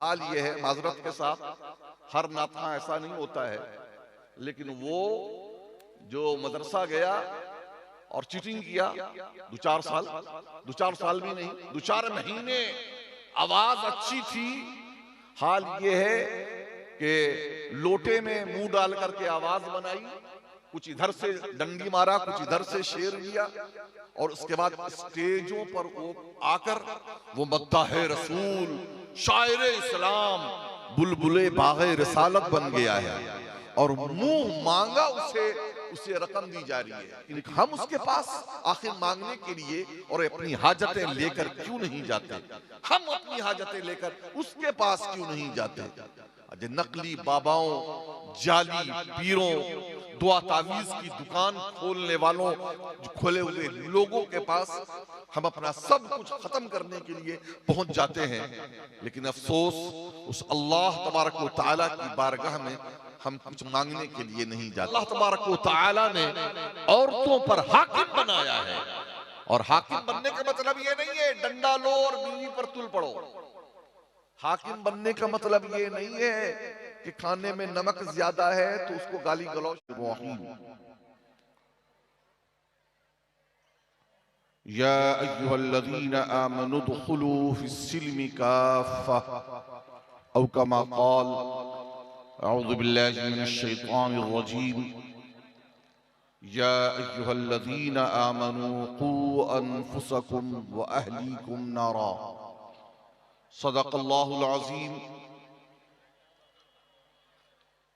हाल ये है, माजरत के साथ, हर नाता ऐसा नहीं होता है, लेकिन वो जो मदरसा गया और चीटिंग किया, दो चार साल भी नहीं, 2-4 महीने आवाज अच्छी थी। हाल ये है कि लोटे में मुंह डाल करके आवाज बनाई, कुछ इधर से डंडी मारा, कुछ इधर से शेर लिया, और उसके बाद स्टेजों पर वो आकर वो मद्दाह रसूल, शायर इस्लाम, बुलबुले बागे रिसालत बन गया है, और मुंह मांगा उसे रकम दी जा रही है। हम उसके पास आखिर मांगने के लिए और अपनी हाजतें लेकर क्यों नहीं जाते? हम अपनी हाजतें लेकर उसके पास क्यों नहीं जाते? नकली बाबाओं, जाली पीरों, दुआ तावीज की दुकान खोलने वालों, खोले हुए लोगों के पास हम अपना सब कुछ खत्म करने के लिए पहुंच जाते हैं। लेकिन अफसोस, उस अल्लाह तबारक व तआला की बारगाह में हम कुछ मांगने के लिए नहीं जाते। अल्लाह तबारक व तआला ने औरतों पर हाकिम बनाया है, और हाकिम बनने का मतलब ये नहीं है डंडा लो और बीवी पर तुल पड़ो। हाकिम बनने का मतलब ये नहीं है कि खाने में नमक ज्यादा है तो उसको गाली गलौज। या अय्युहल्लज़ीना आमनु दुखुलू फिस्सिल्मि काफ़ा औ कमा क़ाल अऊज़ु बिल्लाहि मिनश शैतानिर रजीम या अय्युहल्लज़ीना आमनु क़ू अनफुसकुम व अहलीकुम नारा सदक़ल्लाहुल अज़ीम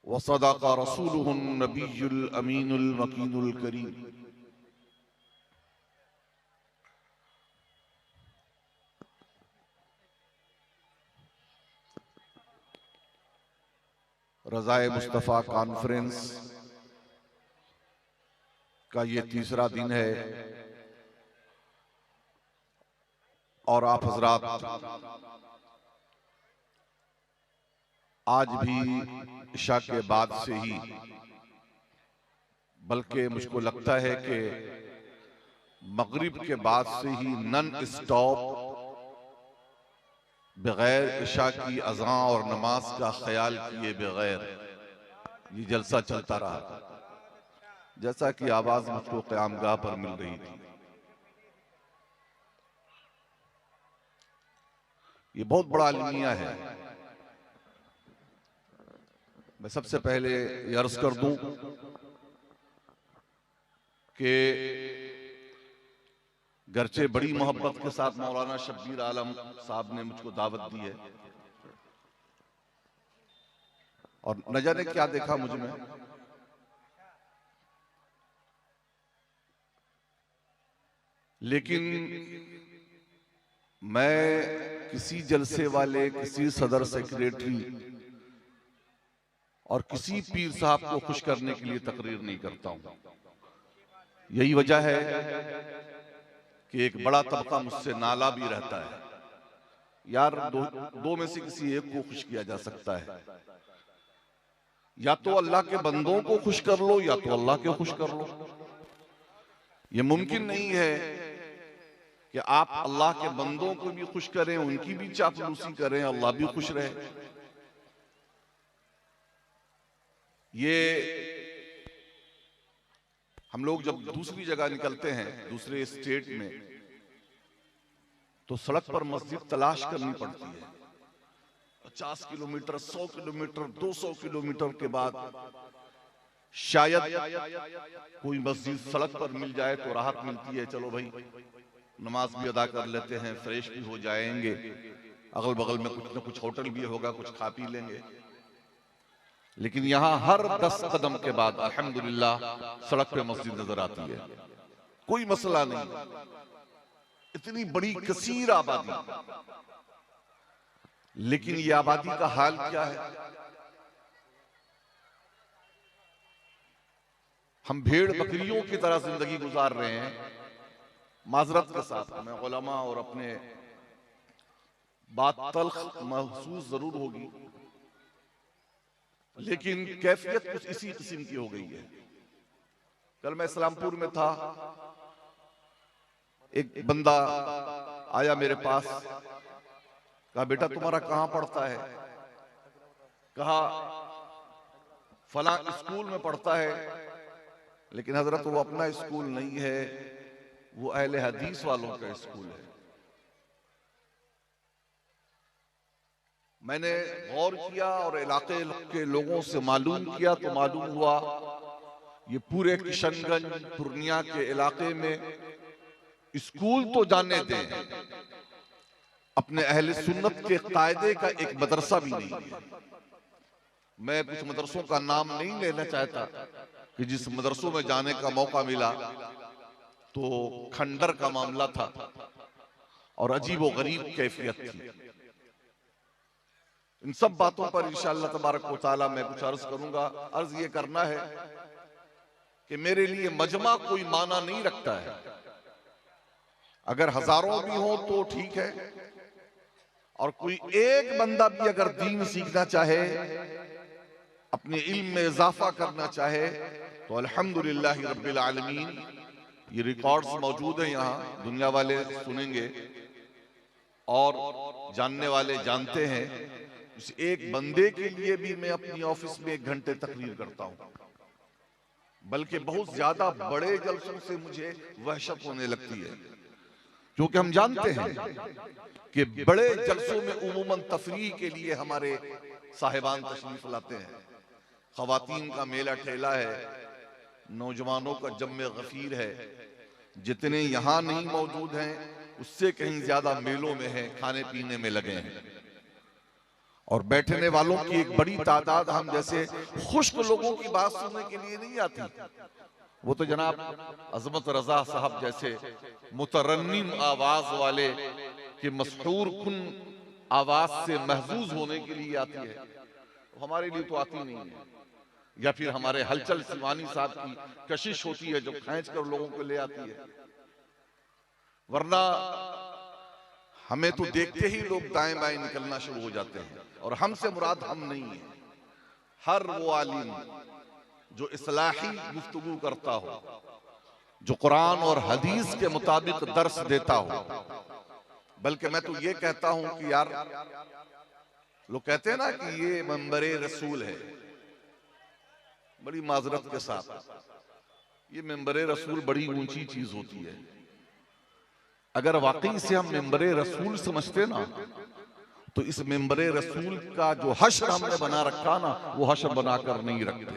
व सदक़ रसूलुहुन नबियुल अमीनुल मकीनुल करीम। रज़ाए मुस्तफ़ा कॉन्फ्रेंस का ये तीसरा दिन है, और आप हजरात आज भी इशा के बाद से ही, बल्कि मुझको लगता है कि मगरिब के बाद से ही नन स्टॉप बगैर इशा की अज़ां और नमाज का ख्याल किए बगैर ये जलसा चलता रहा, जैसा कि आवाज मुझको क़यामगाह पर मिल रही थी। ये बहुत बड़ा अलमिया है। मैं सबसे पहले ये अर्ज कर दूं कि गरचे बड़ी मोहब्बत के साथ मौलाना शब्बीर आलम साहब ने मुझको दावत दी है, और न जाने क्या देखा मुझ में, लेकिन मैं किसी जलसे वाले, किसी सदर सेक्रेटरी और किसी पीर साहब को खुश करने के लिए तकरीर नहीं करता हूं। यही वजह है कि एक बड़ा तबका मुझसे नाला भी रहता है, यार दो में से किसी एक को खुश किया जा सकता है, या तो अल्लाह के बंदों को खुश कर लो या तो अल्लाह के खुश कर लो। ये मुमकिन नहीं है कि आप अल्लाह के बंदों को भी खुश करें, उनकी भी चापलूसी करें, अल्लाह भी खुश रहे। ये हम लोग जब दूसरी जगह निकलते हैं, दूसरे स्टेट में, तो सड़क पर मस्जिद तलाश करनी पड़ती है। 50 किलोमीटर, 100 किलोमीटर, 200 किलोमीटर के बाद शायद कोई मस्जिद सड़क पर मिल जाए तो राहत मिलती है, चलो भाई नमाज भी अदा कर लेते हैं, फ्रेश भी हो जाएंगे, अगल बगल में कुछ ना कुछ होटल भी होगा, कुछ खा पी लेंगे। लेकिन यहां हर 10 कदम के बाद अल्हम्दुलिल्लाह सड़क पे मस्जिद नजर आती है, कोई मसला नहीं। इतनी बड़ी कसीर आबादी, लेकिन ये आबादी का हाल क्या है? हम भेड़ बकरियों की तरह जिंदगी गुजार रहे हैं। माजरत के साथ मैं उलमा और अपने बात तल्ख महसूस जरूर होगी, लेकिन कैफियत कुछ इसी किस्म की हो गई है। कल मैं इस्लामपुर में था, एक बंदा आया मेरे पास, कहा बेटा तुम्हारा कहां पढ़ता है? कहा फला स्कूल में पढ़ता है, लेकिन हजरत वो अपना स्कूल नहीं है, वो अहले हदीस वालों का स्कूल है। मैंने गौर किया और इलाके के लोगों से मालूम किया तो मालूम हुआ ये पूरे किशनगंज पूर्णिया के इलाके में स्कूल तो जाने दें, अपने अहले सुन्नत के कायदे का एक मदरसा भी नहीं है। मैं कुछ मदरसों का नाम नहीं लेना चाहता कि जिस मदरसों में जाने का मौका मिला तो खंडर का मामला था और अजीब व गरीब कैफियत थी। इन सब बातों पर इंशाअल्लाह तबारक व तआला मैं कुछ अर्ज करूंगा। अर्ज ये करना है कि मेरे लिए मजमा कोई माना नहीं रखता है। अगर हजारों भी हो तो ठीक है, और कोई एक बंदा भी अगर दीन सीखना चाहे, अपने इल्म में इजाफा करना चाहे, तो अल्हम्दुलिल्लाह रब्बिल आलमीन। ये रिकॉर्ड्स मौजूद हैं यहाँ, दुनिया वाले सुनेंगे और जानने वाले जानते हैं। उस एक बंदे के लिए भी मैं अपनी ऑफिस में 1 घंटे तकरीर करता हूँ, बल्कि बहुत ज्यादा बड़े जलसों से मुझे वहशत होने लगती है, क्योंकि हम जानते हैं कि बड़े जलसों में उमूमन तफरीह के लिए हमारे साहिबान तशरीफ लाते हैं। खवातीन का मेला ठेला है, नौजवानों का जम्मे गफीर है। जितने यहाँ नहीं मौजूद हैं उससे कहीं ज्यादा मेलों में है, खाने पीने में लगे हैं। और बैठने वालों की एक बड़ी तादाद हम जैसे खुश्क लोगों की बात सुनने के लिए नहीं आती। वो तो जनाब अजमत रजा साहब जैसे मुतरन्निम आवाज वाले कि मसहूर कुन आवाज से महजूज होने के लिए आती है, हमारे लिए तो आती नहीं है। या फिर हमारे हलचल सिवानी साहब की कशिश होती है जो खींच कर लोगों को ले आती है, वरना हमें तो देखते ही लोग दाएं बाएं निकलना शुरू हो जाते हैं। और हमसे मुराद हम नहीं है, हर वो आलिम जो इस्लाही गुफ्तगू करता हो, जो कुरान और हदीस के मुताबिक दर्स देता हो। बल्कि मैं तो ये कहता हूं कि यार, लोग कहते हैं ना कि ये मंबरे रसूल है, बड़ी माजरत के साथ ये मंबरे रसूल बड़ी ऊंची चीज होती है। अगर वाकई से हम मंबरे रसूल समझते ना, तो इस मंबरे रसूल का जो हश्र हमने बना रखा ना, वो हश्र बनाकर नहीं रखते।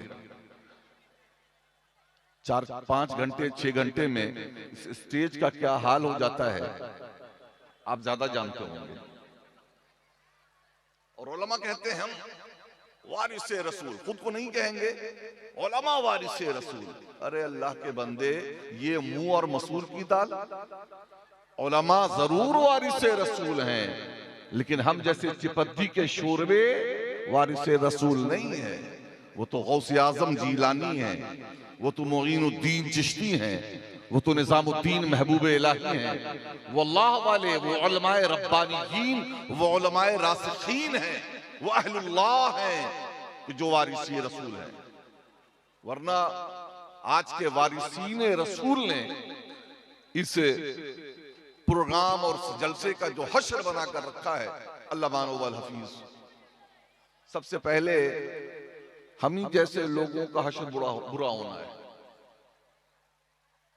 4-5 घंटे 6 घंटे में इस स्टेज का क्या हाल हो जाता है आप ज्यादा जानते होंगे। और उलमा कहते हैं हम वारिसे रसूल, खुद को नहीं कहेंगे, उलमा वारिसे रसूल। अरे अल्लाह के बंदे, ये मुंह और मसूर की दाल। उलमा जरूर वारिसे रसूल हैं, लेकिन हम जैसे चिपद्दी के शोरबे वारिसे रसूल नहीं है। वो तो गौसे आजम जीलानी है, वो तो मोइनुद्दीन चिश्ती हैं, वो तो निजामुद्दीन महबूब इलाही हैं। वो अल्लाह वाले, वो उलमाए रब्बानियीन, वो उलमाए रासिखीन हैं, वो अहलुल्लाह हैं जो वारिसी रसूल हैं। वरना आज के वारिसीन रसूल ने इस प्रोग्राम और जलसे का जो हश्र बनाकर रखा है, अल्लाह मानो वल हफीज। सबसे पहले हम ही जैसे लोगों का हश्र बुरा होना है।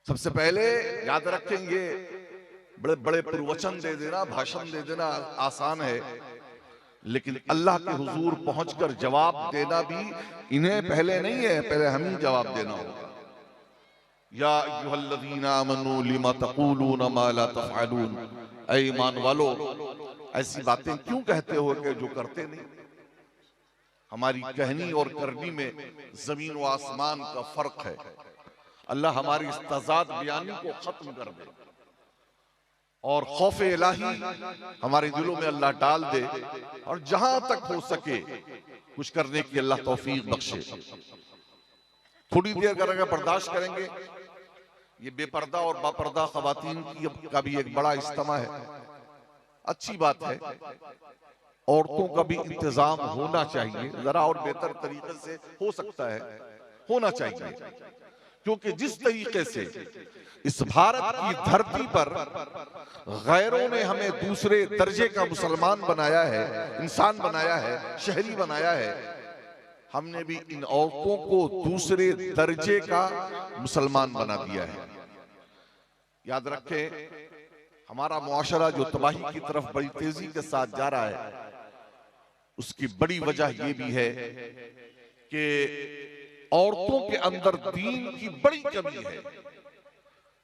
सबसे पहले याद रखेंगे, बड़े बड़े प्रवचन दे देना, भाषण दे देना आसान है, लेकिन अल्लाह के हुजूर पहुंचकर जवाब देना भी इन्हें पहले नहीं है, पहले हम ही जवाब देना होगा। या अय्युहल्लज़ीना आमनू लिमा तक़ूलूना मा ला तफ़अलून, ऐ ईमान वालो, ऐसी बातें क्यों कहते हो कि जो करते नहीं। हमारी कहनी और करनी में जमीन व आसमान का फर्क है। अल्लाह हमारी इस तज़ाद बयानी को खत्म कर दे और खौफ इलाही हमारे दिलों में अल्लाह डाल दे, और जहां तक हो सके कुछ करने की अल्लाह तौफीक बख्शे। थोड़ी देर अगर बर्दाश्त करेंगे, ये बेपर्दा और बापर्दा खवातीन का भी एक बड़ा इज्तिमा है, अच्छी बात है। औरतों का भी इंतजाम होना चाहिए, जरा और बेहतर तरीके से हो सकता है, होना चाहिए। क्योंकि जिस तरीके से इस भारत की धरती पर गैरों ने हमें दूसरे दर्जे का मुसलमान बनाया है, इंसान बनाया है, शहरी बनाया है, हमने भी इन औरतों को दूसरे दर्जे का मुसलमान बना दिया है। याद रखें, हमारा मुआशरा जो तबाही की तरफ बड़ी तेजी के साथ जा रहा है, उसकी बड़ी वजह यह भी है कि औरतों के अंदर दीन की बड़ी कमी है,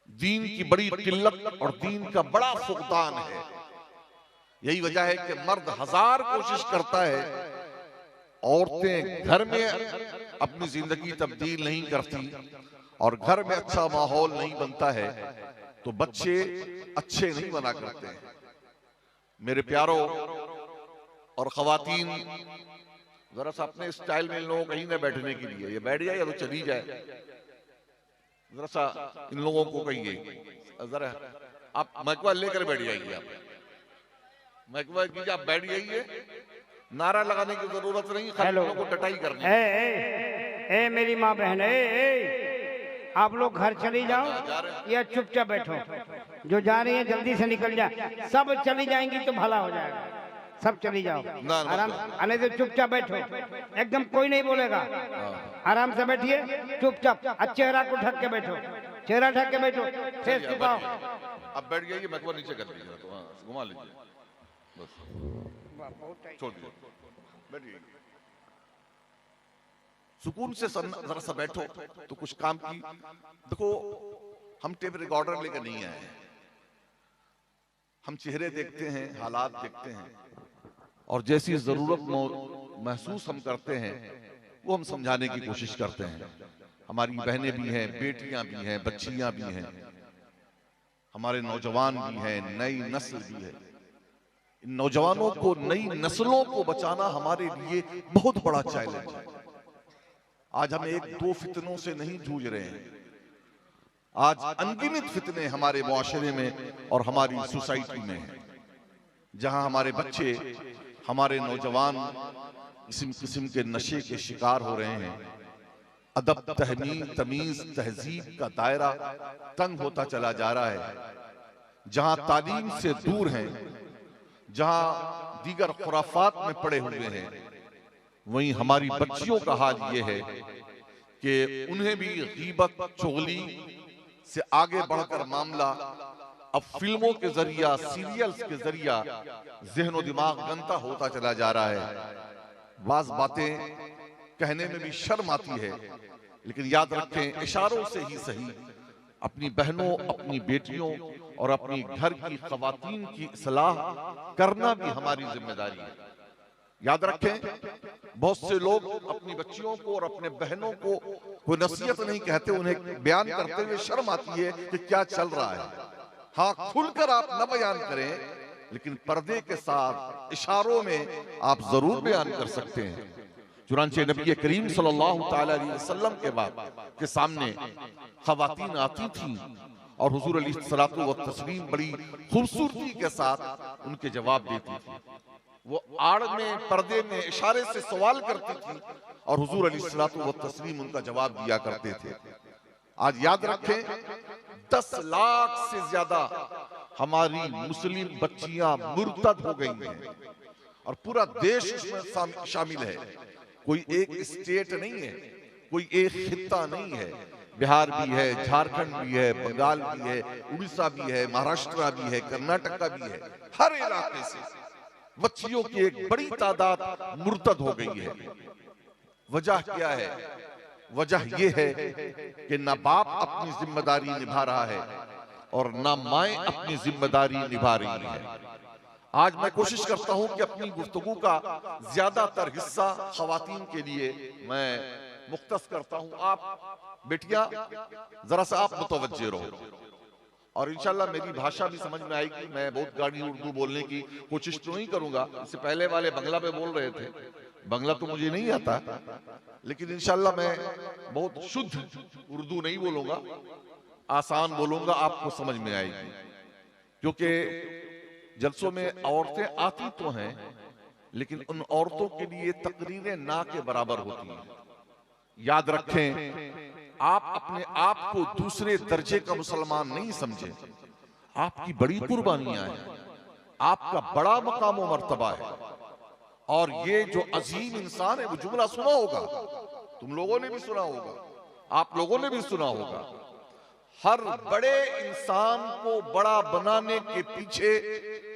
दीन की बड़ी किल्लत और दीन का बड़ा फुकदान है। यही वजह है कि मर्द हजार कोशिश करता है, औरतें घर में अपनी जिंदगी तब्दील नहीं करती और घर में अच्छा माहौल नहीं बनता है तो बच्चे अच्छे नहीं बना करते हैं। मेरे प्यारों और खवातीन, जरा सा अपने स्टाइल में इन लोगों को कहीं ना बैठने के लिए, ये बैठ जाए या तो चली जाए, जरा सा इन लोगों को कहिए, जरा आप मैकवा लेकर बैठ जाइए, आप मैकवा कीजिए, आप बैठ जाइए, नारा लगाने की जरूरत नहीं, खाली लोगों को टटाई करनी है। मेरी माँ बहन, आप लोग घर चली जाओ या चुपचाप बैठो, जो जा रही है जल्दी से निकल जाए, सब चली जाएंगी तो भला हो जाएगा, सब चली जाओ आराम, आने से चुपचाप बैठो, एकदम कोई नहीं बोलेगा, आराम से बैठिए चुपचाप, चेहरा को ढक के बैठो, चेहरा ढक के बैठो, फेस छुपाओ। अब बैठ जाइए, मैकवा नीचे कर लीजिए, तो घुमा लीजिए, बस छोड़ दीजिए, बैठिए, सुकून से जरा सा बैठो तो कुछ काम की। देखो, हम टेप रिकॉर्डर लेकर नहीं आए हैं, हम चेहरे देखते हैं, हालात देखते हैं और जैसी जरूरत महसूस हम करते हैं वो हम समझाने की कोशिश करते हैं। हमारी बहनें भी हैं, बेटियां भी हैं, बच्चियां भी हैं, हमारे नौजवान भी हैं, नई नस्ल भी है। इन नौजवानों को, नई नस्लों को बचाना हमारे लिए बहुत बड़ा चैलेंज है। आज हम एक दो फितनों से नहीं जूझ रहे हैं, आज अनगिनत फितने हमारे मुआशरे में और हमारी सोसाइटी में हैं, जहां हमारे बच्चे, हमारे नौजवान किस्म किस्म के नशे के शिकार हो रहे हैं। अदब, तमीज, तहजीब का दायरा तंग होता चला जा रहा है। जहां तालीम से दूर हैं, जहां दीगर खुराफात में पड़े हुए हैं, वहीं हमारी बच्चियों का हाल ये है कि उन्हें भी गीबत, चुगली से आगे बढ़कर मामला अब फिल्मों के जरिया, सीरियल्स के जरिया ज़हन दिमाग गंदा होता चला जा रहा है। बाज़ बातें कहने में भी शर्म आती है, लेकिन याद रखें, इशारों से ही सही अपनी बहनों, अपनी बेटियों और अपनी घर की खवातीन की इस्लाह करना भी हमारी जिम्मेदारी है। याद रखें, बहुत से लोग अपनी बच्चियों को और अपने बहनों को कोई नसीहत नहीं कहते, उन्हें बयान करते हुए शर्म आती है कि क्या चल रहा है। हाँ, खुलकर आप न बयान करें, लेकिन पर्दे के साथ इशारों में आप जरूर बयान कर सकते हैं। चुनांचे नबी करीम सल्लल्लाहु ताला अलैहि वसल्लम के बाद के सामने खवातीन आती थीं और हुजूर अलैहिस्सलातु व तस्लीम बड़ी खूबसूरती के साथ उनके जवाब देती थी। वो आड़ में, पर्दे में इशारे से सवाल करती थी और हुजूर अलैहिस्सलातु व तस्लीम उनका जवाब दिया करते थे। आज याद रखें, 10 लाख से ज्यादा हमारी मुस्लिम बच्चियां मुर्तद हो गई हैं और पूरा देश इसमें शामिल है। कोई एक स्टेट नहीं है, कोई एक खित्ता नहीं है। बिहार भी है, झारखंड भी है, बंगाल भी है, उड़ीसा भी है, महाराष्ट्र भी है, कर्नाटक भी है। हर इलाके से बच्चियों की एक बड़ी तादाद मुर्तद हो गई है। वजह क्या है? वजह यह है कि ना बाप अपनी जिम्मेदारी निभा रहा है और ना माएं अपनी जिम्मेदारी निभा रही है। आज मैं कोशिश करता हूं कि अपनी गुफ्तगू का ज्यादातर हिस्सा खवातीन के लिए मैं मुख्तस करता हूं। आप बेटियां जरा सा आप मुतवज्जे रहो और इंशाल्लाह मेरी भाषा भी समझ में आएगी। मैं बहुत गाढ़ी उर्दू बोलने की कोशिश तो नहीं करूंगा। इससे पहले वाले बंगला पे बोल रहे थे, बंगला तो मुझे नहीं आता, लेकिन इंशाल्लाह मैं बहुत शुद्ध उर्दू नहीं बोलूंगा, आसान बोलूंगा, आपको समझ में आएगी। क्योंकि जलसों में औरतें आती तो हैं, लेकिन उन औरतों के लिए तकरीरें ना के बराबर होती हैं। याद रखें, आप अपने आप को दूसरे दर्जे का मुसलमान नहीं समझे। आपकी बड़ी कुर्बानियां हैं, आपका बड़ा मकाम और मर्तबा है। और ये जो अजीम इंसान है, वो जुमला सुना होगा, तुम लोगों ने भी सुना होगा, आप लोगों ने भी सुना होगा, हर बड़े इंसान को बड़ा बनाने के पीछे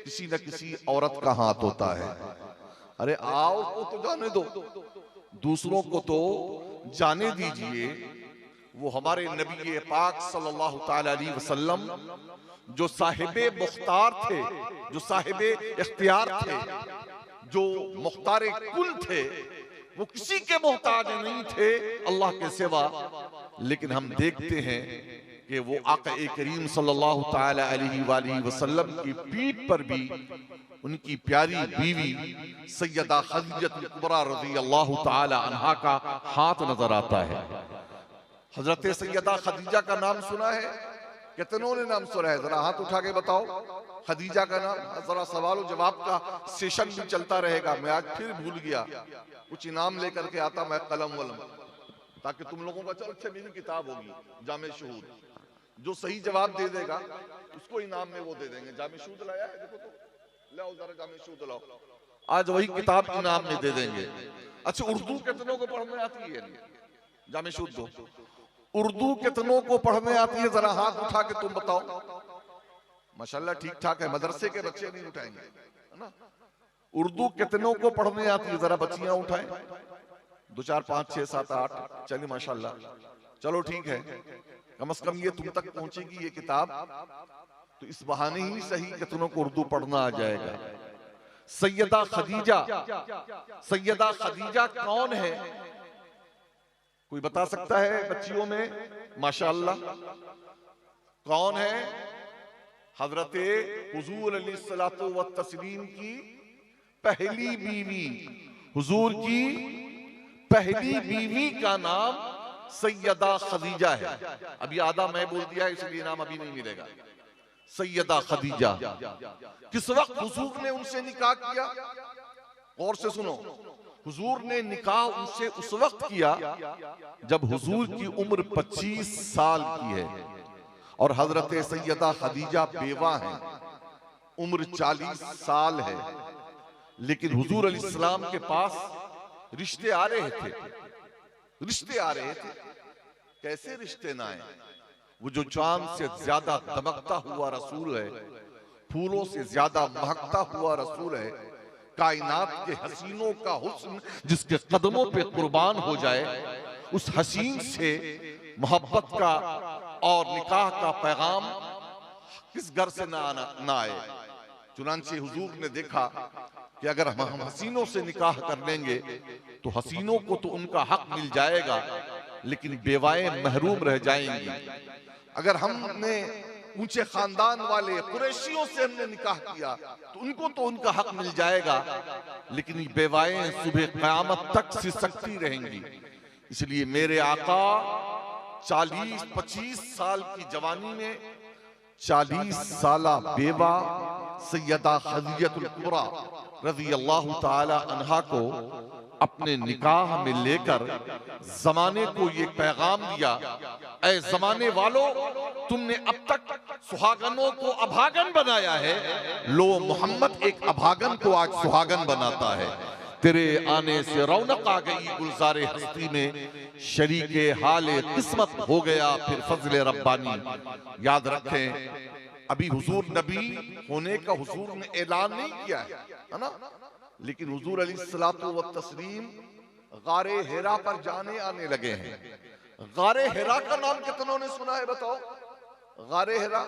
किसी न किसी औरत का हाथ होता है। अरे आओ को तो जाने दो, दूसरों को तो जाने दीजिए। वो हमारे नबी पाक सल्लल्लाहु ताला अलैहि वसल्लम जो साहिबे मुख्तार थे, जो साहिबे इख्तियार थे, जो मुख्तार कुल थे, वो किसी के मोहताज नहीं थे अल्लाह के सिवा। लेकिन हम देखते हैं कि वो आका करीम सल्लल्लाहु ताला अलैहि वसल्लम की पीठ पर भी उनकी प्यारी बीवी सैयदा खदीजतुल कुबरा रज़ियल्लाहु ताला अन्हा का हाथ नजर आता है। हजरत सैयदा खदीजा का नाम सुना है? कितनों ने नाम सुना है? जरा हाथ उठा के बताओ खदीजा का नाम। जरा सवाल जवाब का सेशन भी चलता रहेगा। मैं आज फिर भूल गया, कुछ इनाम लेकर के आता मैं, कलम वलम, ताकि तुम लोगों का चलो अच्छा मेरी किताब होगी जामे शहूद, जो सही जवाब दे देगा उसको इनाम में वो दे देंगे। जामे शहूद लाया है? देखो तो लाओ जरा जामे शहूद लाओ, आज वही किताब इनाम में दे देंगे। अच्छा उर्दू कितनों को पढ़ने आती है? जामे शहूद दो। उर्दू कितनों को पढ़ने आती है? जरा हाथ उठा के तुम बताओ। माशाल्लाह ठीक ठाक है, मदरसे के बच्चे नहीं उठाएंगे, है ना? उर्दू कितनों को पढ़ने आती है? जरा बच्चियां उठाएं, 2 4 5 6 7 8। चलिए माशाल्लाह, चलो ठीक है, कम से कम ये तुम तक पहुंचेगी ये किताब, तो इस बहाने ही सही कितनों को उर्दू पढ़ना आ जाएगा। सैयदा खदीजा, सैयदा खदीजा कौन है? कोई बता सकता है बच्चियों में? माशाअल्लाह कौन है? हजरते हुजूर अलैहिस्सलातु व तस्लीम की पहली बीवी, हुजूर की पहली बीवी का नाम सैयदा खदीजा है। अभी आधा मैं बोल दिया है, इसलिए नाम अभी नहीं मिलेगा। सैयदा खदीजा किस वक्त हुजूर ने उनसे निकाह किया? गौर से सुनो, हुजूर ने निकाह उनसे उस वक्त किया जब हुजूर की उम्र 25 साल की है और हजरत सैयदा खदीजा बेवा हैं, उम्र 40 साल है। लेकिन हुजूर अलैहिस्सलाम के पास रिश्ते आ रहे थे, रिश्ते आ रहे थे। कैसे रिश्ते ना आए? वो जो चांद से ज्यादा दमकता हुआ रसूल है, फूलों से ज्यादा महकता हुआ रसूल है, कायनात के हसीनों का हुस्न जिसके कदमों पे कुर्बान हो जाए, उस हसीन से मोहब्बत का और निकाह का पैगाम किस घर से ना आए। चुनांचे हुजूर ने देखा कि अगर हम हसीनों से निकाह कर लेंगे तो हसीनों को तो उनका हक मिल जाएगा, लेकिन बेवाएं महरूम रह जाएंगी। अगर हमने ऊंचे खानदान वाले कुरैशियों से हमने निकाह किया तो उनको तो उनका हक मिल जाएगा, लेकिन बेवाएं सुबह क़यामत तक सिसकती रहेंगी। इसलिए मेरे आका 40-25 साल की जवानी में 40 साला बेवा सैयदा खदीजतुल कुबरा रज़ियल्लाहु ताला अन्हा को अपने निकाह में लेकर जमाने को ये पैगाम दिया, ऐ जमाने वालों, तुमने अब तक सुहागनों को अभागन बनाया है, लो मोहम्मद एक अभागन को आज सुहागन बनाता है। तेरे आने से रौनक आ गई गुलजारे हस्ती में, शरीके हाले किस्मत हो गया फिर फजले रब्बानी। याद रखें, अभी हुजूर नबी होने का हुजूर ने ऐलान नहीं किया है ना, लेकिन हुजूर अलैहिस्सलातु व तस्लीम गारे हिरा पर जाने आने लगे हैं। गारे हिरा का नाम कितनों ने सुना है? बताओ, गारे हिरा,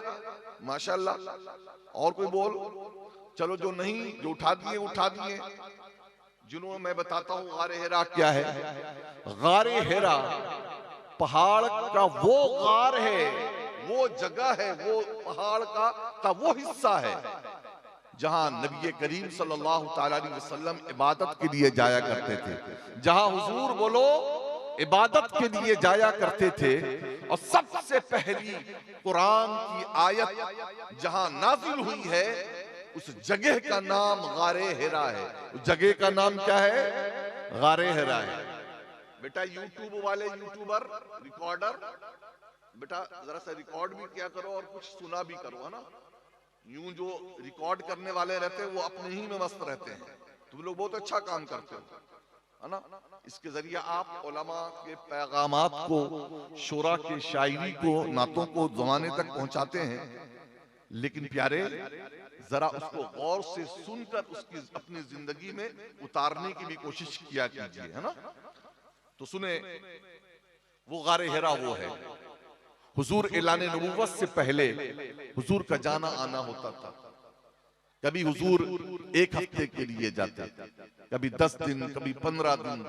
माशाअल्लाह। और कोई बोल? चलो जो नहीं, जो उठा दिए उठा दिए। जिन्होंने मैं बताता हूँ गारे हिरा क्या है। गारे हिरा पहाड़ का वो गार है, वो जगह है, वो पहाड़ का वो हिस्सा है जहां नबी करीम सल्लल्लाहु ताला अलैहि वसल्लम इबादत के लिए जाया करते थे, जहां हुजूर बोलो इबादत के लिए जाया करते थे। और सबसे पहली कुरान की आयत जहां नाजिल हुई है, उस जगह का नाम गारे हिरा है। उस जगह का नाम क्या है? गारे हिरा है। बेटा यूट्यूब वाले यूट्यूबर रिकॉर्डर, बेटा जरा सा रिकॉर्ड भी किया करो और कुछ सुना भी करो, है ना। यूं जो रिकॉर्ड करने वाले रहते हैं वो अपने ही में मस्त रहते हैं। तुम लोग बहुत अच्छा काम करते हो, है ना। इसके जरिए आप उलमा के पैगामात को, शुरा के शायरी को, नातों को जमाने तक पहुंचाते हैं। लेकिन प्यारे, जरा उसको गौर से सुनकर उसकी अपनी जिंदगी में उतारने की भी कोशिश किया कीजिए, है ना। तो सुने, वो गारे हिरा वो है, हुजूर ऐलान नबुव्वत से पहले हुजूर का जाना आना होता था। कभी हुजूर 1 हफ्ते के लिए जाते, कभी 10 दिन, कभी 15 दिन,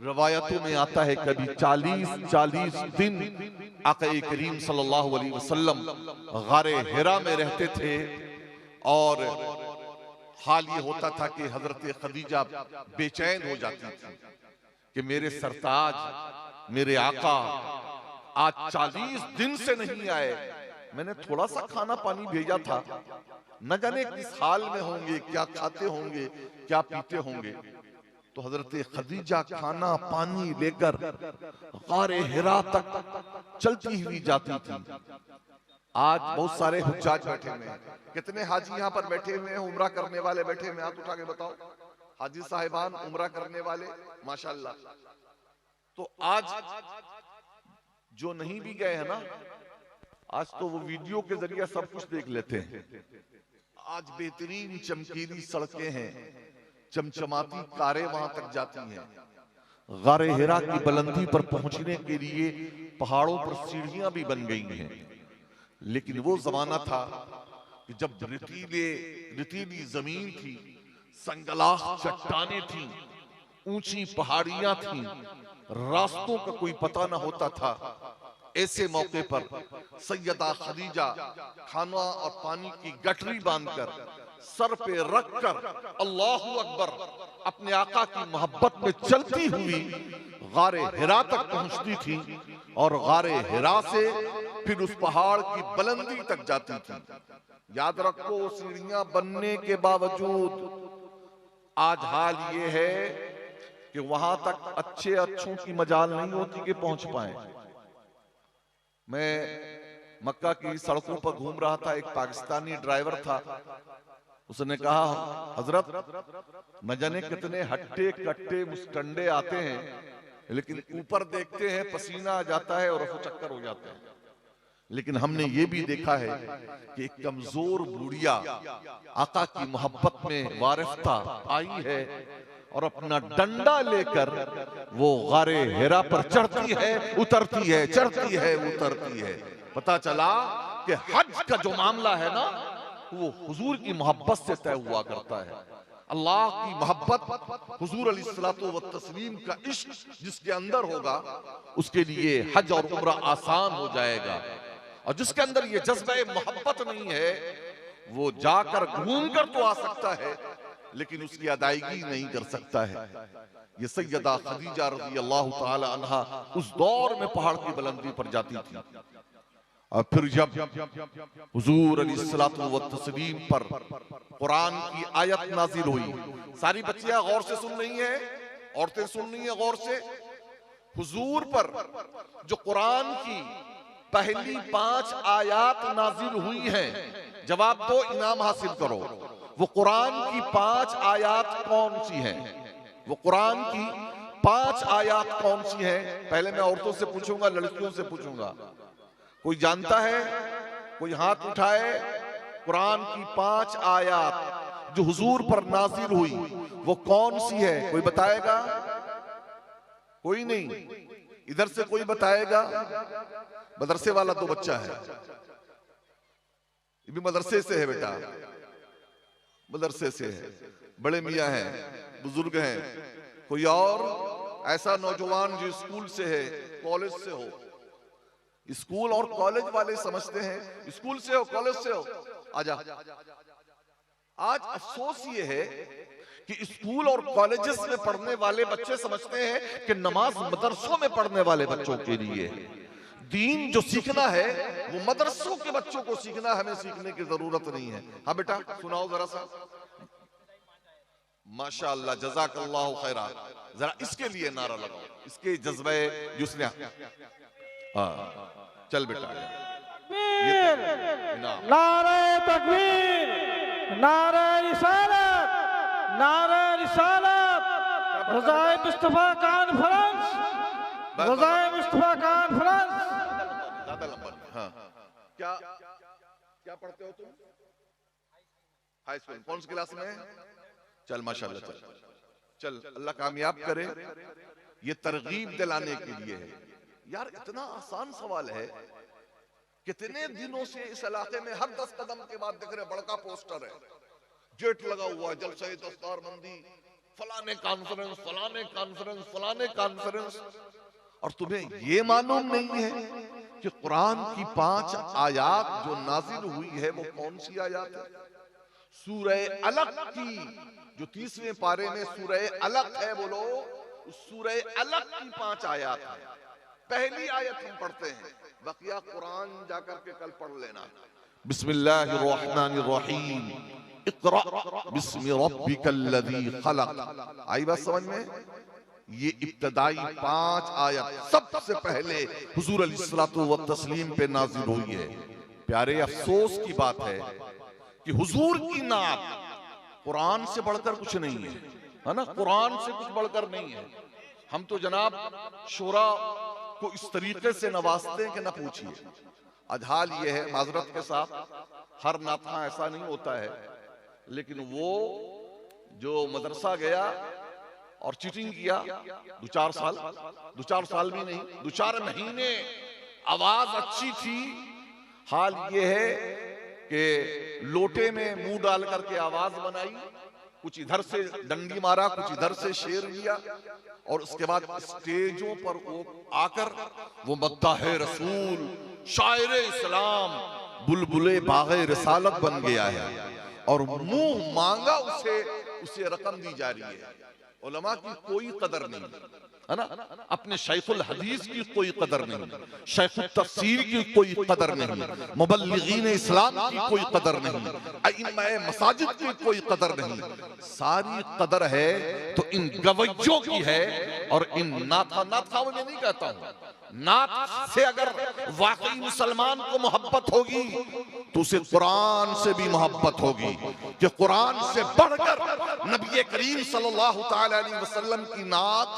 रवायतों में आता है कभी 40 दिन आका करीम सल्लल्लाहु अलैहि वसल्लम गारे हिरा में रहते थे। और हाल ये होता था कि हजरत खदीजा बेचैन हो जाती थी कि मेरे सरताज, मेरे आका आज 40 दिन से नहीं आए। मैंने थोड़ा सा खाना पानी भेजा था, न जाने किस हाल में होंगे, क्या खाते होंगे, क्या पीते होंगे। तो हजरत खदीजा खाना पानी लेकर गारे हिरा तक चलती हुई जाती थी। आज बहुत सारे हुज्जाज बैठे हुए हैं। कितने हाजी यहाँ पर बैठे हुए हैं, उम्रा करने वाले बैठे हुए हैं? हाथ उठा के बताओ, हाजी साहिबान उम्रा करने वाले, माशाल्लाह। तो आज जो नहीं भी गए हैं ना, आज तो वो वीडियो के जरिए सब कुछ देख लेते हैं। आज बेहतरीन चमकीली सड़कें हैं, चमचमाती कारें वहां तक जाती हैं। गारे हिरा की बुलंदी पर पहुंचने के लिए पहाड़ों पर सीढ़ियां भी बन गई हैं। लेकिन वो जमाना था कि जब रेतीली जमीन थी, संगलाख चट्टानें थी, ऊंची पहाड़ियां थी, रास्तों का कोई पता ना होता था। ऐसे मौके पर सैयदा खदीजा खाना और पानी की गठरी बांधकर सर पे रखकर अल्लाहू अकबर अपने आका की मोहब्बत में चलती हुई गारे हिरा तक पहुंचती थी और गारे हिरा से फिर उस पहाड़ की बुलंदी तक जाती थी। याद रखो, सीढ़ियां बनने के बावजूद आज हाल ये है कि वहां तक अच्छों की मजाल नहीं होती कि पहुंच पाए। मैं मक्का की सड़कों पर घूम रहा था, एक पाकिस्तानी ड्राइवर था। उसने कहा, हजरत न जाने कितने हट्टे कट्टे मुस्टंडे आते हैं, लेकिन ऊपर देखते हैं पसीना आ जाता है और रफू चक्कर हो जाते हैं। लेकिन हमने ये भी देखा है कि एक कमजोर बुढ़िया आका की मोहब्बत में वारिफ्ता आई है और अपना डंडा लेकर वो गारे हिरा पर चढ़ती है, उतरती है, चढ़ती है, उतरती है। पता चला कि हज का जो मामला है ना, वो हुजूर की मोहब्बत से तय हुआ करता है। अल्लाह की मोहब्बत, हुजूर अलैहिस्सलातु व तस्लीम का इश्क जिसके अंदर होगा, उसके लिए हज और उम्रा आसान हो जाएगा। और जिसके अंदर ये जज्बा मोहब्बत नहीं है, वो जाकर घूम कर तो आ सकता है, लेकिन उसकी अदायगी नहीं कर सकता है। ये सैयदा खदीजा रज़ी अल्लाह ताला अन्हा उस दौर में पहाड़ की बुलंदी पर जाती थी। और फिर जब हुजूर अलैहिस्सलातु व तस्लीम पर कुरान की आयत नाजिल हुई, सारी बच्चियां गौर से सुन रही हैं, औरतें सुन रही हैं गौर से। हुजूर पर जो कुरान की पहली 5 आयत नाजिल हुई हैं, जवाब दो, इनाम हासिल करो। वो कुरान की 5 आयत कौन सी हैं? वो कुरान की 5 आयत कौन सी हैं? पहले मैं औरतों से पूछूंगा, लड़कियों से पूछूंगा। कोई जानता है? कोई हाथ उठाए। कुरान की 5 आयत जो हुजूर पर नाजिल हुई वो कौन सी है? कोई बताएगा? कोई नहीं। इधर से कोई बताएगा? मदरसे वाला तो बच्चा है, ये भी मदरसे से है बेटा, मदरसे से है। बड़े मियाँ हैं, बुजुर्ग हैं। कोई और ऐसा नौजवान जो स्कूल से है, कॉलेज से हो? स्कूल और कॉलेज वाले समझते हैं स्कूल से हो, कॉलेज से हो, आजा। आज अफसोस ये है कि स्कूल और कॉलेजेस में पढ़ने वाले बच्चे समझते हैं कि नमाज मदरसों में पढ़ने वाले बच्चों के लिए। दीन जो सीखना है वो मदरसों के बच्चों को सीखना, हमें सीखने की जरूरत नहीं है। हाँ बेटा सुनाओ जरा सा। माशाअल्लाह, जज़ाकल्लाहु खैरा। जरा इसके लिए नारा लगाओ, इसके जज्बे युस्ना। चल बेटा, नारे तकबीर, नारे रिसालत, नारे रिसालत, रज़ाए मुस्तफा कॉन्फ्रेंस, रज़ाए मुस्तफा कॉन्फ्रेंस। ज्यादा लंबा। हाँ, क्या पढ़ते हो तुम? High school. कौन सी क्लास में? चल माशाल्लाह, चल अल्लाह कामयाब करे। ये तरगीब दिलाने के लिए है यार। इतना आसान सवाल है। कितने दिनों से इस इलाके में हर 10 कदम के बाद दिख रहे बड़का पोस्टर है, गेट लगा हुआ है, जलसे दस्तारबंदी, फलाने कॉन्फ्रेंस, फलाने कॉन्फ्रेंस, फलाने कॉन्फ्रेंस। और तुम्हें ये मालूम नहीं है कि कुरान की 5 आयात जो नाजिल हुई है वो कौन सी आयात है? सूरह अलक की जो 30वें पारे में सूरह अलक है, बोलो, उस सूरह अलक की 5 आयात है। पहली आयत हम पढ़ते हैं, बकिया कुरान जाकर के कल पढ़ लेना। बिस्मिल्लाहिर्रहमानिर्रहीम, इक़रा बिस्मि रब्बिकल्लज़ी खलक़। आई बात समझ में? ये इब्तदाई 5 आयत सबसे पहले हुजूर अलैहिस्सलातु व तस्लीम पे नाजिल हुई है। प्यारे, अफसोस की बात है कि हुजूर की नात कुरान से बढ़कर कुछ नहीं है ना? कुरान से कुछ बढ़कर नहीं है। हम तो जनाब शोरा को इस तरीके से नवाजते हैं कि ना पूछिए। आज हाल ये है, माजरत के साथ, हर नाता ऐसा नहीं होता है, लेकिन वो जो मदरसा गया और चीटिंग किया 2-4 साल भी नहीं, 2-4 महीने, आवाज अच्छी थी। हाल ये है कि लोटे में मुंह डाल करके आवाज बनाई, कुछ इधर से डंडी मारा, कुछ इधर से शेर लिया, और उसके बाद स्टेजों पर वो आकर वो मद्दाह रसूल, शायर इस्लाम, बुलबुले बाग़े रिसालत बन गया है। और मुंह मांगा उसे रकम दी जा रही है। उलमा की कोई कदर नहीं है ना, अपने शेखुल हदीस की कोई कदर नहीं, शेखुल तफसीर की कोई कदर नहीं, मुबल्लिगीन इस्लाम की कोई कदर नहीं, अइम्माए मसाजिद की कोई कदर नहीं। सारी कदर है तो इन गवैयों की है। और इन नाथाओं में नहीं कहता हूं, नाथ से अगर वाकई मुसलमान को मोहब्बत होगी तो उसे कुरान से भी मोहब्बत होगी, कि कुरान से बढ़कर नबी करीम सल्लल्लाहु तआला अलैहि वसल्लम की नात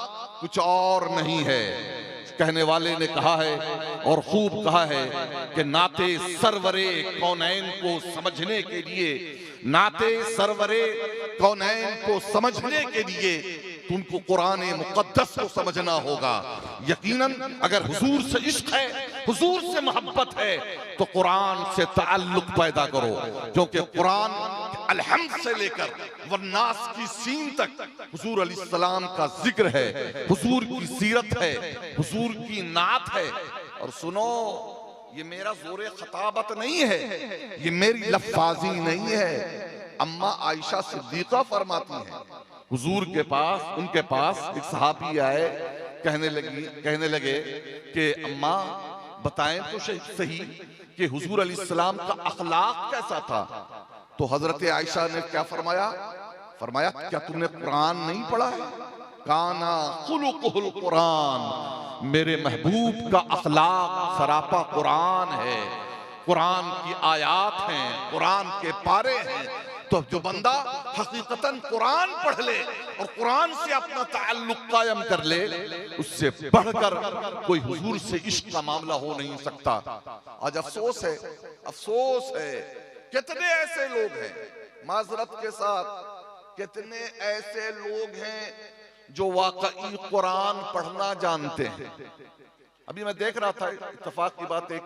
कुछ और नहीं है। कहने वाले ने कहा है और खूब कहा है कि नाते सरवरे कौनैन को समझने के लिए, नाते सरवरे कौनैन को समझने के लिए तुमको कुरान मुकद्दस को समझना होगा। यकीनन अगर हुजूर से इश्क है, हुजूर से मोहब्बत है, तो कुरान से ताल्लुक पैदा करो, क्योंकि कुरान अलहम्द से लेकर वन्नास की सीन तक हुजूर अलैहिस्सलाम का जिक्र है, हुजूर की सीरत है, हुजूर की नात है। और सुनो, ये मेरा जोरे खताबत नहीं है, ये मेरी लफ्फाजी नहीं है। अम्मा आयशा सिद्दीका फरमाती हैं, हुजूर के पास, उनके पास एक सहाबी आए, कहने लगे कि अम्मा बताएं तो सही कि हुजूर अलैहिस्सलाम का अखलाक कैसा था। तो हजरत आयशा ने क्या फरमाया? क्या तुमने कुरान नहीं पढ़ा है? काना खुलुकुल कुरान, मेरे महबूब का अखलाक सरापा कुरान है, कुरान की आयात हैं, कुरान के पारे हैं। तो जो बंदा हकीकतन कुरान पढ़ ले और कुरान से अपना ताल्लुक कायम कर ले, उससे बढ़कर कोई हुजूर से इश्क का मामला हो नहीं सकता। आज अफसोस है कितने ऐसे लोग हैं, माजरत के साथ, कितने ऐसे लोग हैं जो वाकई कुरान पढ़ना जानते हैं। अभी मैं देख रहा था, इत्तेफाक की बात, एक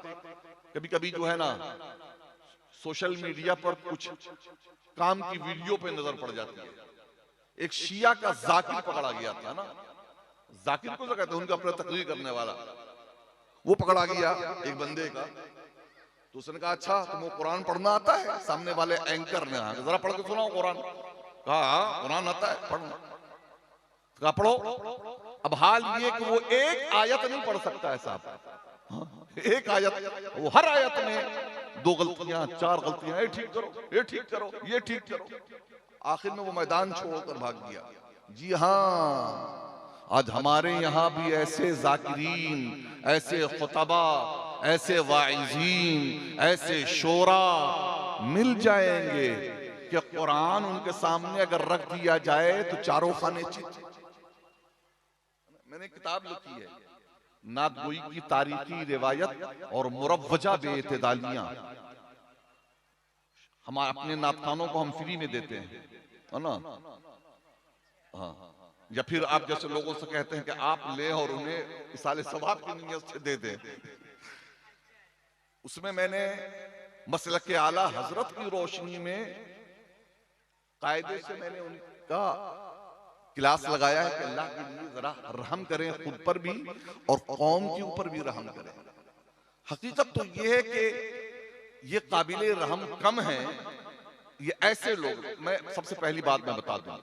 कभी जो है ना सोशल मीडिया पर कुछ काम की वीडियो पे नजर पड़ जाती है। एक शिया का जाकिर पकड़ा गया था ना, जाकिर को जो कहते हैं, उनका अपना तकरीर करने वाला, वो पकड़ा गया एक बंदे का। तो उसने कहा अच्छा तुमको कुरान पढ़ना आता है? सामने वाले एंकर ने कहा जरा पढ़ के सुनाओ कुरान। कहा हाँ कुरान आता है, पढ़ना। कहा पढ़ो। अब हाल ये कि वो एक आयत नहीं पढ़ सकता है साहब, एक आयत, वो हर आयत में 2 गलतियां 4 गलतियां, ये ठीक करो, ये ठीक करो, ये ठीक करो। आखिर में वो मैदान छोड़कर भाग गया। जी हाँ, आज हमारे यहाँ भी ऐसे जाकिरीन, ऐसे खुतबा, ऐसे वाइज़ीन, ऐसे शोरा मिल जाएंगे कि कुरान उनके सामने अगर रख दिया जाए तो चारों खाने चित। मैंने किताब लिखी है, नादगोई की तारीखी रिवायत और मुरव्वजा बेइतदालियां। हम अपने नातखानों को हम फ्री में देते हैं, है ना? हाँ, या फिर आप जैसे लोगों से कहते हैं कि आप ले और उन्हें इसाले सवाब की नीयत से दे दें। उसमें मैंने मसलक आला हजरत की रोशनी में कायदे से मैंने उनका क्लास लगाया है कि अल्लाह के लिए जरा रहम करें खुद पर भी और कौम के ऊपर भी रहम करें। हकीकत तो ये है कि ये काबिले रहम कम है, ये ऐसे लोग। मैं सबसे पहली बात मैं बता दूं,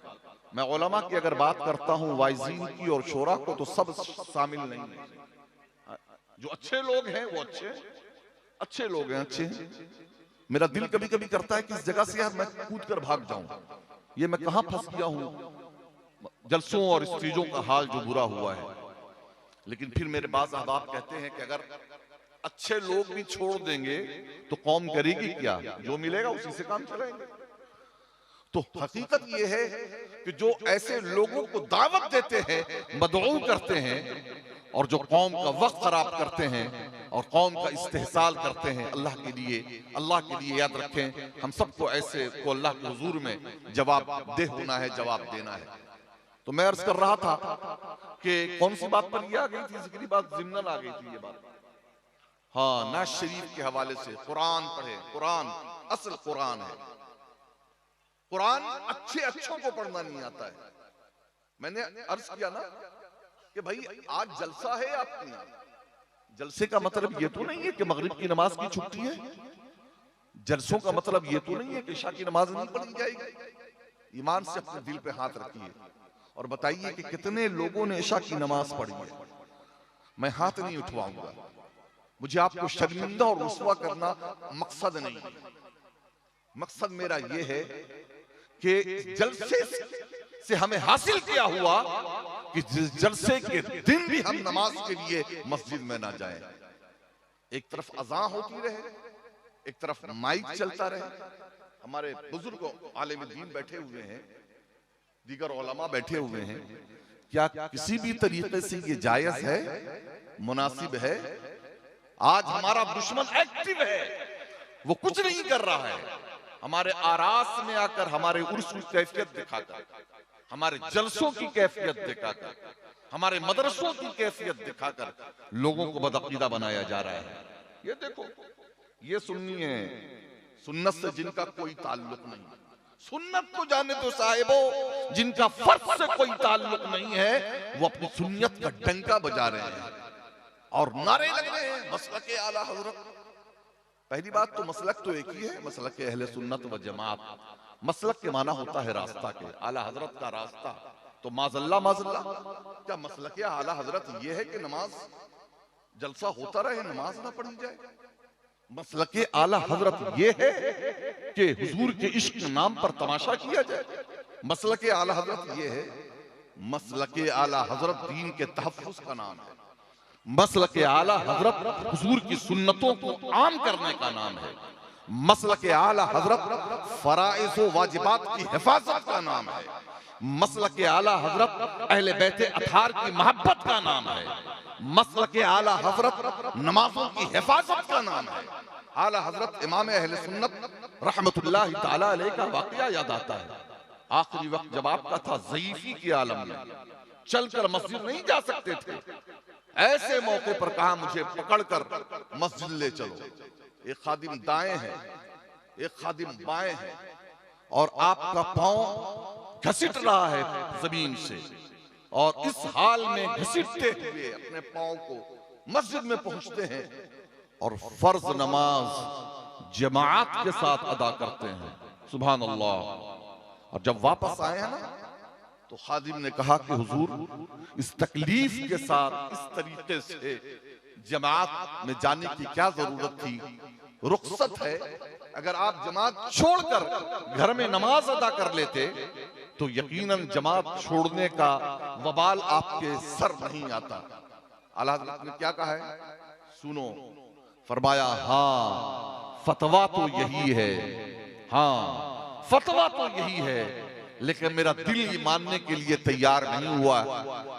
मैं उलमा की अगर बात करता हूं, वाइज़ीन की और शोरा को, तो सब शामिल नहीं है। जो अच्छे लोग हैं वो अच्छे लोग हैं, अच्छे। मेरा दिल कभी कभी करता है कि इस जगह से यार मैं कूद कर भाग जाऊं, ये मैं कहां फंस गया हूं, जलसों और इस चीजों का हाल जो बुरा हुआ है। लेकिन फिर मेरे बाज़ अहबाब कहते हैं कि अगर अच्छे लोग भी छोड़ देंगे तो कौम करेगी क्या? जो मिलेगा उसी से काम चलाएंगे। तो हकीकत ये है कि जो ऐसे लोगों को दावत देते हैं, मदऊ करते हैं, और जो कौम का वक्त खराब करते हैं और कौम का इस्तेहसाल करते हैं, अल्लाह के लिए याद रखें, हम सबको ऐसे को अल्लाह के हुजूर में जवाबदेह होना है, जवाब देना है। तो मैं अर्ज कर रहा था कि कौन सी बात पर ये आ गई थी, जिक्री बात जिम्नन आ गई थी ये बात। हाँ, नाज शरीफ के हवाले से कुरान पढ़े, कुरान असल कुरान है। कुरान अच्छों को पढ़ना नहीं आता है। मैंने अर्ज किया ना कि भाई आज जलसा है आपके यहाँ, जलसे का मतलब ये तो नहीं है कि मगरिब की नमाज की छुट्टी है। जलसों का मतलब ये तो नहीं है कि इशा की नमाज नहीं पढ़ी जाएगी। ईमान से अपने दिल पे हाथ रखिए और बताइए कि कितने लोगों ने इशा की नमाज पढ़ी है। मैं हाथ नहीं उठवाऊंगा, मुझे आपको शर्मिंदा और रुस्वा करना मकसद नहीं है। मकसद मेरा यह है कि जलसे से हमें हासिल किया हुआ कि जलसे के दिन भी हम नमाज के लिए मस्जिद में ना जाएं। एक तरफ अज़ान होती रहे, एक तरफ माइक चलता रहे। हमारे बुजुर्ग आलिम दीन बैठे हुए हैं, दीगर उलमा बैठे हुए हैं। क्या किसी भी तरीके से ये जायज है, मुनासिब है? आज हमारा दुश्मन एक्टिव है, वो कुछ नहीं कर रहा है। हमारे आरास में आकर हमारे उर्स की कैफियत दिखाकर, हमारे जलसों की कैफियत दिखाकर, हमारे मदरसों की कैफियत दिखाकर लोगों को बदअकीदा बनाया जा रहा है। ये देखो, ये सुन्नी है, सुन्नत से जिनका कोई ताल्लुक नहीं। सुन्नत को जाने तो साहिबो, जिनका फर्ज से कोई ताल्लुक नहीं है, वो अपनी सुन्नत का डंका बजा रहे हैं और नारे लग रहे हैं मसलक आला हजरत। पहली बात तो मसलक तो एक ही है, मसलक अहले सुन्नत व जमात। मसलक के माना होता है रास्ता के, आला हजरत का रास्ता। तो माजल्ला क्या मसलक आला हजरत ये है कि नमाज जलसा होता रहे, नमाज ना पढ़ी जाए? मसलक आला हजरत ये है कि हुजूर के इश्क के नाम पर तमाशा किया जाए? मसलक आला हजरत ये है, मसलक आला हजरत दीन के तहफ्फुज़ का नाम है। मसलक आला हजरत हुजूर की सुन्नतों को आम करने का नाम है। मसलक आला हजरत फराइज़ व वाजिबात की हिफाजत का नाम है। मसलक आला हजरत अहले बैत अताहर की मोहब्बत का नाम है। मसलक आला हजरत नमाजों की हिफाजत का नाम है। आला हजरत इमाम अहले सुन्नत रहमतुल्लाह ताला अलैह का वाकया याद आता है। आखिरी वक्त जब आपका था, ज़ईफ़ी के आलम में चलकर मस्जिद नहीं जा सकते थे। ऐसे मौके पर कहा मुझे पकड़कर मस्जिद ले चलो। एक खादिम दाएं है, एक खादिम बाएं है, और आपका पांव घसीट रहा है जमीन से, और इस हाल में घसीटते हुए अपने पांव को मस्जिद में पहुंचते हैं और फर्ज नमाज जमात के साथ अदा करते हैं। सुभान अल्लाह। और जब वापस आए हैं ना, तो खादिम ने कहा कि हुजूर, इस तकलीफ के साथ इस तरीके से जमात में जाने की क्या जरूरत थी? रुखसत है। अगर आप जमात छोड़कर घर में नमाज अदा कर लेते तो यकीनन जमात छोड़ने का वबाल आपके सर नहीं आता। आला हज़रत ने क्या कहा है, सुनो। फरमाया, हाँ फतवा तो यही है, हाँ फतवा तो यही है, लेकिन मेरा दिल ये मानने के लिए तैयार नहीं हुआ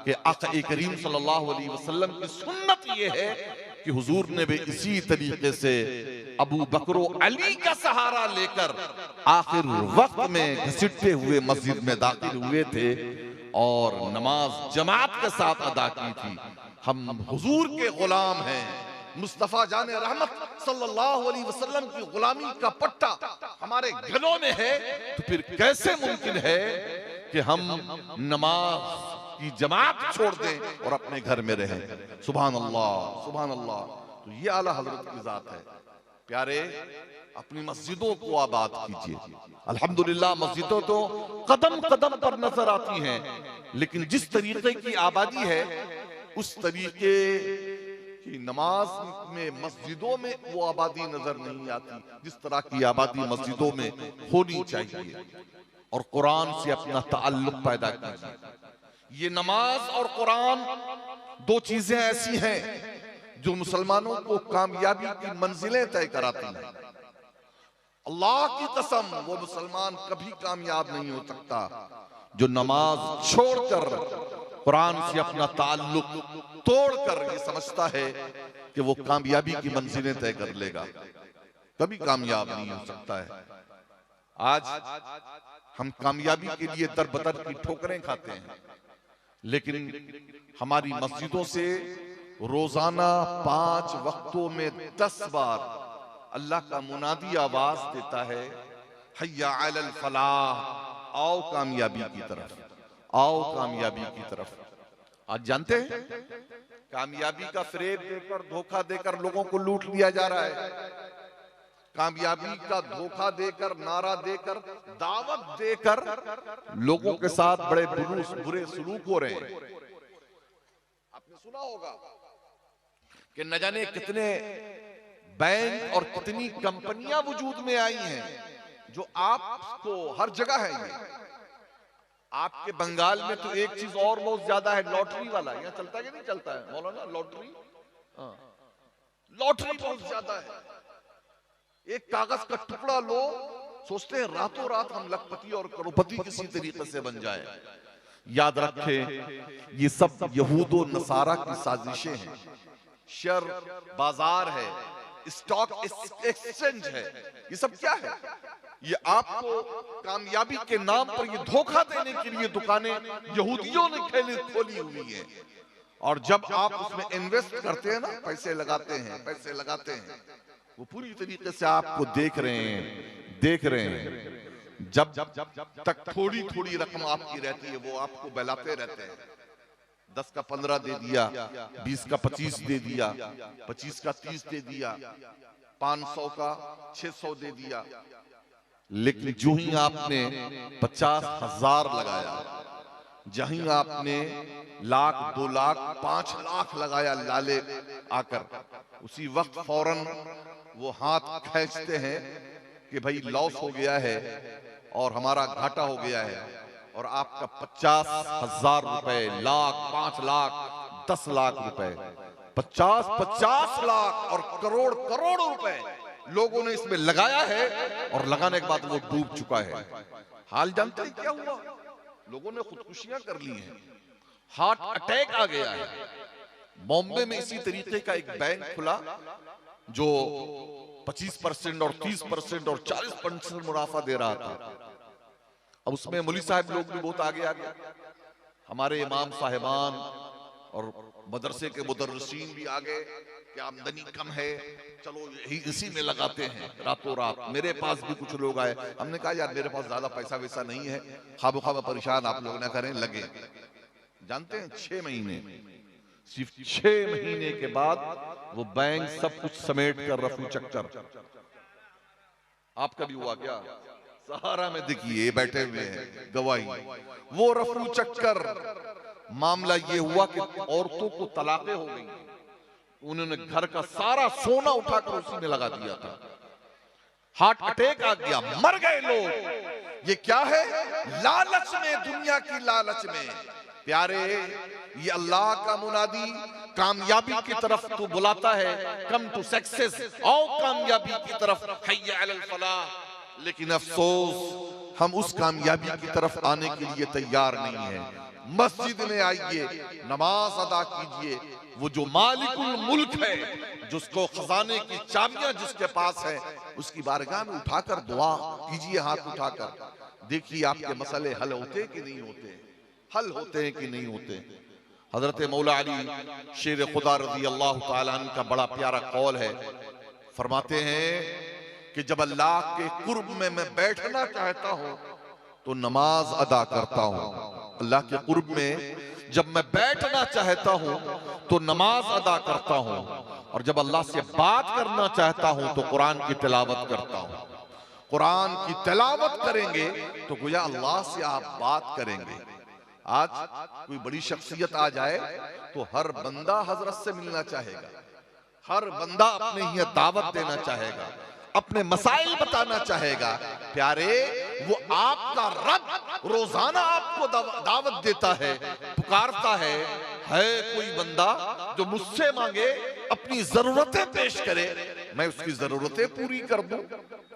कि आका करीम सल्लल्लाहु अलैहि वसल्लम की सुन्नत ये है कि हुजूर ने भी इसी तरीके से अबू बकर अली का सहारा लेकर आखिर वक्त में घसीटते हुए मस्जिद में दाखिल हुए थे और नमाज जमात के साथ अदा की थी। हम हुजूर के गुलाम हैं, मुस्तफा जाने रहमत सल्लल्लाहु अलैहि वसल्लम की गुलामी का पट्टा हमारे गलों में है, तो फिर कैसे मुमकिन है कि हम नमाज की जमात छोड़ दें और अपने घर में रहें। सुभान अल्लाह, सुभान अल्लाह। तो ये आला हजरत की जात है। प्यारे, अपनी मस्जिदों को आबाद कीजिए। अल्हम्दुलिल्लाह मस्जिदों तो कदम कदम पर नजर आती हैं, लेकिन जिस तरीके की आबादी है उस तरीके की नमाज में मस्जिदों में वो आबादी नजर नहीं आती जिस तरह की आबादी मस्जिदों में होनी चाहिए। और कुरान से अपना ताल्लुक पैदा कीजिए। ये नमाज और कुरान दो चीजें ऐसी हैं जो मुसलमानों को कामयाबी की मंजिलें तय कराती हैं। अल्लाह की कसम, वो मुसलमान कभी कामयाब नहीं हो सकता जो नमाज छोड़कर कुरान से अपना ताल्लुक तोड़कर ये समझता है कि वो कामयाबी की मंजिलें तय कर लेगा। कभी कामयाब नहीं हो सकता है। आज हम कामयाबी के लिए दर बदर की ठोकरें खाते हैं, लेकिन हमारी मस्जिदों से रोजाना 5 वक्तों में 10 बार अल्लाह का मुनादी आवाज देता है, हय्या अलल फलाह, आओ कामयाबी की तरफ, आओ कामयाबी की तरफ। आज जानते हैं कामयाबी का फरेब देकर, धोखा देकर लोगों को लूट लिया जा रहा है। कामयाबी का धोखा देकर, नारा देकर, दावत देकर लोगों के साथ बड़े बुरे सलूक हो रहे हैं। आपने सुना होगा कि न जाने कितने बैंक और कितनी कंपनियां वजूद में आई हैं जो आपको हर जगह है। ये आपके बंगाल में तो एक चीज और बहुत ज्यादा है, लॉटरी वाला। यहाँ चलता है कि नहीं चलता है मौलाना लॉटरी? लॉटरी बहुत ज्यादा है। एक कागज का टुकड़ा लो, सोचते हैं रातों रात हम लखपति और करोड़पति किसी तरीके से बन जाए। याद रखें, ये सब यहूदो नसारा की साजिशें हैं। शेयर बाजार है, स्टॉक एक्सचेंज है, ये सब क्या है? ये आपको कामयाबी के नाम पर ये धोखा देने के लिए दुकानें यहूदियों ने खोली हुई है। और जब आप उसमें इन्वेस्ट करते हैं ना, पैसे लगाते हैं, वो पूरी तरीके से आपको देख रहे हैं। जब तक थोड़ी थोड़ी रकम आपकी रहती है वो आपको बहलाते रहते हैं। 10 का 15 दे दिया, 20 का 25 दे दिया, 25 का 30 दे दिया, 500 का 600 दे दिया। लेकिन जो ही आपने 50,000 लगाया, जहीं आपने लाख, 2 लाख, 5 लाख लगाया लाले आकर, उसी वक्त फौरन वो हाथ खींचते हैं कि भाई लॉस हो गया है और हमारा घाटा हो गया है, और आपका 50,000 रुपए, लाख, 5 लाख, 10 लाख रुपए, 50 लाख और करोड़ रुपए लोगों ने इसमें लगाया है, और लगाने के बाद वो डूब चुका है। हाल जानते हैं क्या हुआ? लोगों ने खुदकुशियां कर ली हैं, हार्ट अटैक आ गया है। बॉम्बे में इसी तरीके का एक बैंक खुला जो 25% और 30% और 40% मुनाफा दे रहा था। अब उसमें मौलवी साहब लोग भी बहुत आगे आ गए, हमारे इमाम साहिबान और मदरसे के मुदर्रिसीन भी आ गए कि आमदनी कम है, चलो यही इसी में लगाते हैं। रातों रात मेरे पास भी कुछ लोग आए, हमने कहा यार मेरे पास ज्यादा पैसा वैसा नहीं है, खाबो परेशान आप लोग ना करें, लगे। जानते हैं 6 महीने, सिर्फ 6 महीने के बाद वो बैंक सब कुछ समेट कर रफू चक्कर। आपका भी हुआ क्या? सहारा में देखिए बैठे हुए हैं गवाही, वो रफू चक्कर। मामला ये हुआ कि औरतों को तलाकें हो गई, उन्होंने घर का सारा सोना उठाकर उसी में लगा दिया था। हार्ट अटैक आ गया, मर गए लोग। ये क्या है? लालच में, दुनिया की लालच में। प्यारे, ये अल्लाह का मुनादी कामयाबी की तरफ तो बुलाता है, कम टू सक्सेस, आओ कामयाबी की तरफ, हय्या अलल फलाह। लेकिन अफसोस हम उस कामयाबी की तरफ आने के लिए तैयार नहीं है। मस्जिद में आइए, नमाज अदा कीजिए। वो जो मालिकुल मुल्क है, जिसको खजाने की चाबियां जिसके पास है, उसकी बारगाह में उठाकर दुआ कीजिए, हाथ उठाकर। देखिए आपके मसले हल होते कि नहीं होते, हल होते हैं कि नहीं होते। हजरत मौला अली शेर खुदा रज़ी अल्लाह ताला अन्हु का बड़ा प्यारा कौल है। फरमाते हैं कि जब अल्लाह के कुर्ब में मैं बैठना चाहता हूं तो नमाज अदा करता हूं। अल्लाह के कुर्ब में जब मैं बैठना चाहता हूं तो नमाज अदा करता हूं, और जब अल्लाह से बात करना चाहता हूं तो कुरान की तिलावत करता हूं। कुरान की तिलावत करेंगे तो गोया अल्लाह से आप बात करेंगे। आज कोई बड़ी शख्सियत आ जाए तो हर बंदा हजरत से मिलना चाहेगा, हर बंदा अपने ही दावत देना चाहेगा, अपने मसाइल बताना चाहेगा। प्यारे, वो आपका रब रोजाना आपको दावत देता है, पुकारता है कोई बंदा जो मुझसे मांगे, अपनी जरूरतें पेश करे, मैं उसकी जरूरतें पूरी कर दूं।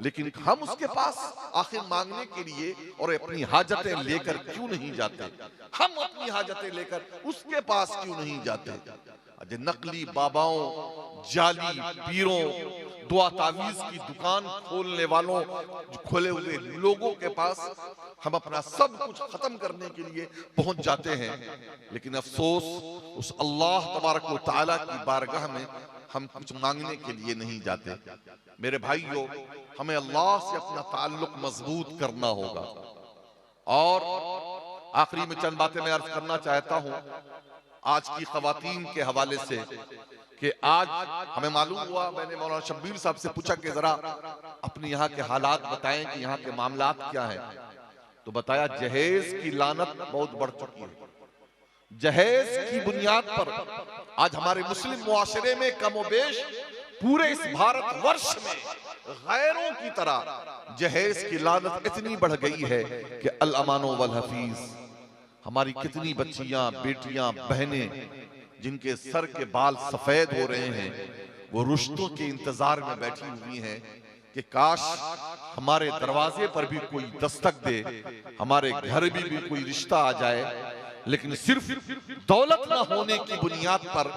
लेकिन हम उसके पास आखिर मांगने के लिए और अपनी हाजतें लेकर क्यों नहीं जाते? हम अपनी हाजतें लेकर उसके पास क्यों नहीं जाते? नकली बाबाओं, जाली पीरों, दुआ तावीज की दुकान खोलने वालों, खोले हुए लोगों के पास हम अपना सब कुछ खत्म करने के लिए पहुंच जाते हैं। लेकिन अफसोस, उस अल्लाह तबारक व तआला की बारगाह में हम कुछ मांगने के लिए नहीं जाते। मेरे भाइयों, हमें अल्लाह से अपना ताल्लुक मजबूत करना होगा। और आखिरी में चंद बातें मैं अर्ज करना चाहता हूं आज की खवातीन के हवाले से, कि आज हमें मालूम हुआ, मैंने मौलाना शब्बीर साहब से पूछा कि जरा अपने यहाँ के हालात बताएं कि यहाँ के मामलात क्या हैं। तो बताया जहेज की लानत बहुत बढ़ चुकी है। जहेज की बुनियाद पर आज हमारे मुस्लिम मुआशरे में कमोबेश पूरे इस भारत वर्ष में गैरों की तरह जहेज की लानत इतनी बढ़ गई है कि अल अमानो वल हफीज, हमारी कितनी बच्चियां, बेटियां, बहनें जिनके सर के बाल सफेद हो रहे हैं, वो रिश्तों के इंतजार में बैठी हुई हैं कि काश हमारे दरवाजे पर भी कोई दस्तक दे, हमारे घर भी कोई रिश्ता आ जाए। लेकिन सिर्फ दौलत न होने की बुनियाद पर,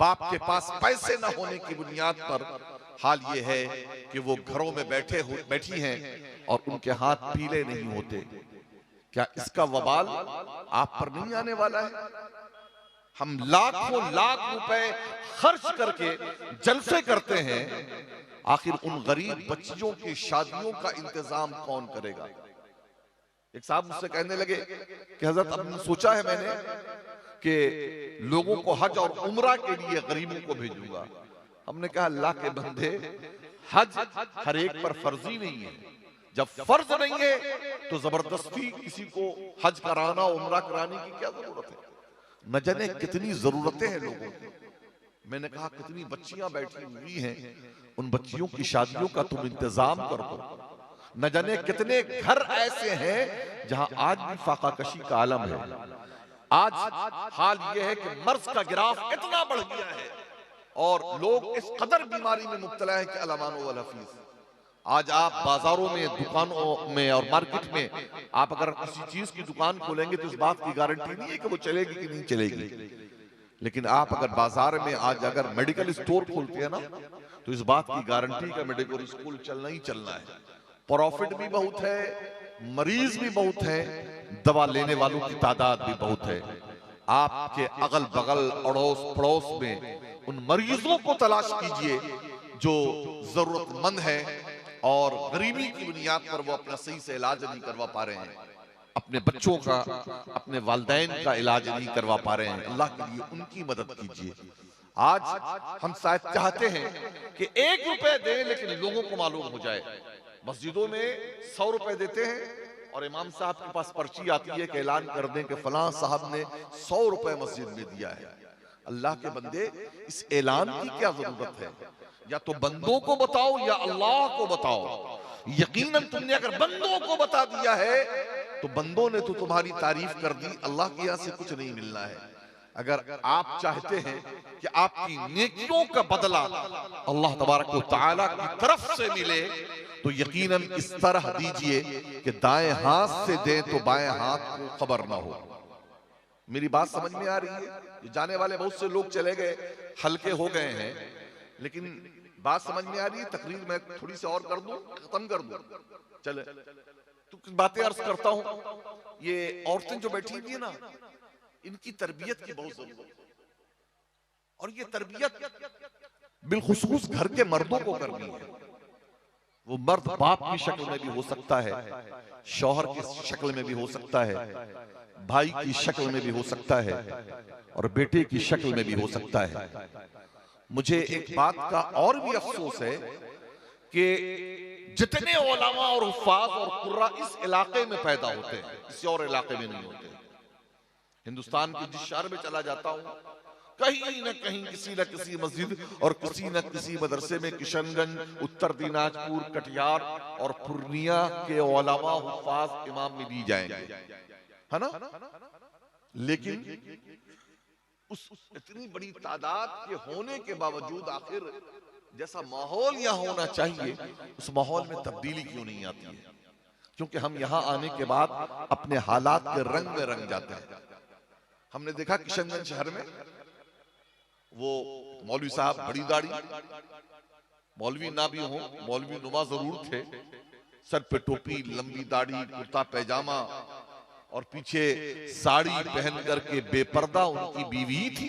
बाप के पास पैसे न होने की बुनियाद पर हाल ये है कि वो घरों में बैठी हैं और उनके हाथ पीले नहीं होते। क्या इसका वबाल आप पर नहीं आने वाला है? हम लाखों लाख रुपए खर्च करके जलसे करते हैं, आखिर उन गरीब बच्चियों की शादियों का इंतजाम कौन करेगा? एक साहब मुझसे कहने लगे कि हजरत, अब सोचा है मैंने कि लोगों को हज और उम्रा के लिए गरीबों को भेजूंगा। हमने कहा अल्लाह के बंदे, हज हर एक पर फर्जी नहीं है। जब फर्ज नहीं है तो जबरदस्ती किसी को हज कराना, उम्रा कराने की क्या जरूरत है? न जाने कितनी जरूरतें हैं लोगों की। मैंने कहा कितनी बच्चियां बैठी हुई हैं, उन बच्चियों की शादियों का तुम इंतजाम कर दो। न जाने कितने घर ऐसे हैं जहां आज भी फाका कशी का आलम है। आज हाल यह है कि मर्ज का गिराफ इतना बढ़ गया है और लोग इस कदर बीमारी में मुब्तला है कि अलमानो वल हफीज। आज आप बाजारों में, दुकानों में और मार्केट में आप अगर किसी चीज की दुकान खोलेंगे तो इस बात की गारंटी नहीं है कि वो चलेगी कि नहीं चलेगी। लेकिन आप अगर बाजार में आज अगर मेडिकल स्टोर खोलते हैं ना, तो इस बात की गारंटी का मेडिकल स्कूल चलना ही चलना है। प्रॉफिट भी बहुत है, मरीज भी बहुत है, दवा लेने वालों की तादाद भी बहुत है। आपके अगल बगल, अड़ोस पड़ोस में उन मरीजों को तलाश कीजिए जो जरूरतमंद है और गरीबी की बुनियाद पर वो अपना सही से इलाज नहीं करवा पा रहे हैं, अपने बच्चों का, अपने वालिदैन का इलाज नहीं करवा पा रहे हैं। अल्लाह के लिए उनकी मदद कीजिए। आज हम शायद चाहते हैं कि 1 रुपए दें, लेकिन लोगों को मालूम हो जाए। मस्जिदों में 100 रुपए देते हैं और इमाम साहब के पास पर्ची आती है कि ऐलान कर दें कि फलां साहब ने 100 रुपए मस्जिद में दिया है। अल्लाह के बंदे, इस ऐलान की क्या जरूरत है? या तो बंदों को बताओ या अल्लाह को बताओ। यकीनन तुमने अगर बंदों को बता दिया है तो बंदों ने तो तुम्हारी तारीफ कर दी, अल्लाह के यहां से कुछ नहीं मिलना है। अगर आप चाहते हैं कि आपकी नेकियों का बदला अल्लाह तबारक व तआला की तरफ से मिले तो यकीनन इस तरह दीजिए कि दाएं हाथ से दें तो बाएं हाथ को खबर ना हो। मेरी बात समझ में आ रही है? जाने वाले बहुत से लोग चले गए, हल्के हो गए हैं, लेकिन बात समझ में आ रही है? तकरीर मैं थोड़ी सी और कर दूं, खत्म कर दूं? चले तो कुछ बातें अर्ज करता हूं। ये औरतें जो बैठी हुई है ना, इनकी तरबियत की बहुत जरूरत है, और ये तरबियत बिलखुसूस घर के मर्दों को करनी है। वो मर्द बाप की शक्ल में भी हो सकता है, शौहर की शक्ल में भी हो सकता है, भाई की शक्ल में भी हो सकता है, और बेटे की शक्ल में भी हो सकता है। मुझे एक बात का और भी अफसोस है कि जितने उलमा और हुफ्फाज और कुर्रा इस इलाके में पैदा होते हैं, किसी और इलाके में नहीं होते। हिंदुस्तान के जिस शहर में चला जाता हूं, कहीं न कहीं किसी न किसी मस्जिद और किसी न किसी मदरसे में किशनगंज, उत्तर दिनाजपुर, कटिहार और पूर्णिया के उलमा, हुफ्फाज, इमाम में दी जाएंगे, है ना? लेकिन उस इतनी बड़ी तादाद के होने के बावजूद आखिर जैसा माहौल यहाँ होना चाहिए, उस माहौल में तब्दीली क्यों नहीं आती है? क्योंकि हम यहाँ आने के बाद अपने हालात के रंग में रंग जाते हैं। हमने देखा किशनगंज शहर में वो मौलवी साहब, बड़ी दाढ़ी, मौलवी ना भी हो, मौलवी नुमा जरूर थे, सर पे टोपी, लंबी दाढ़ी, कुर्ता पैजामा, और पीछे साड़ी पहन करके बेपर्दा उनकी बीवी थी,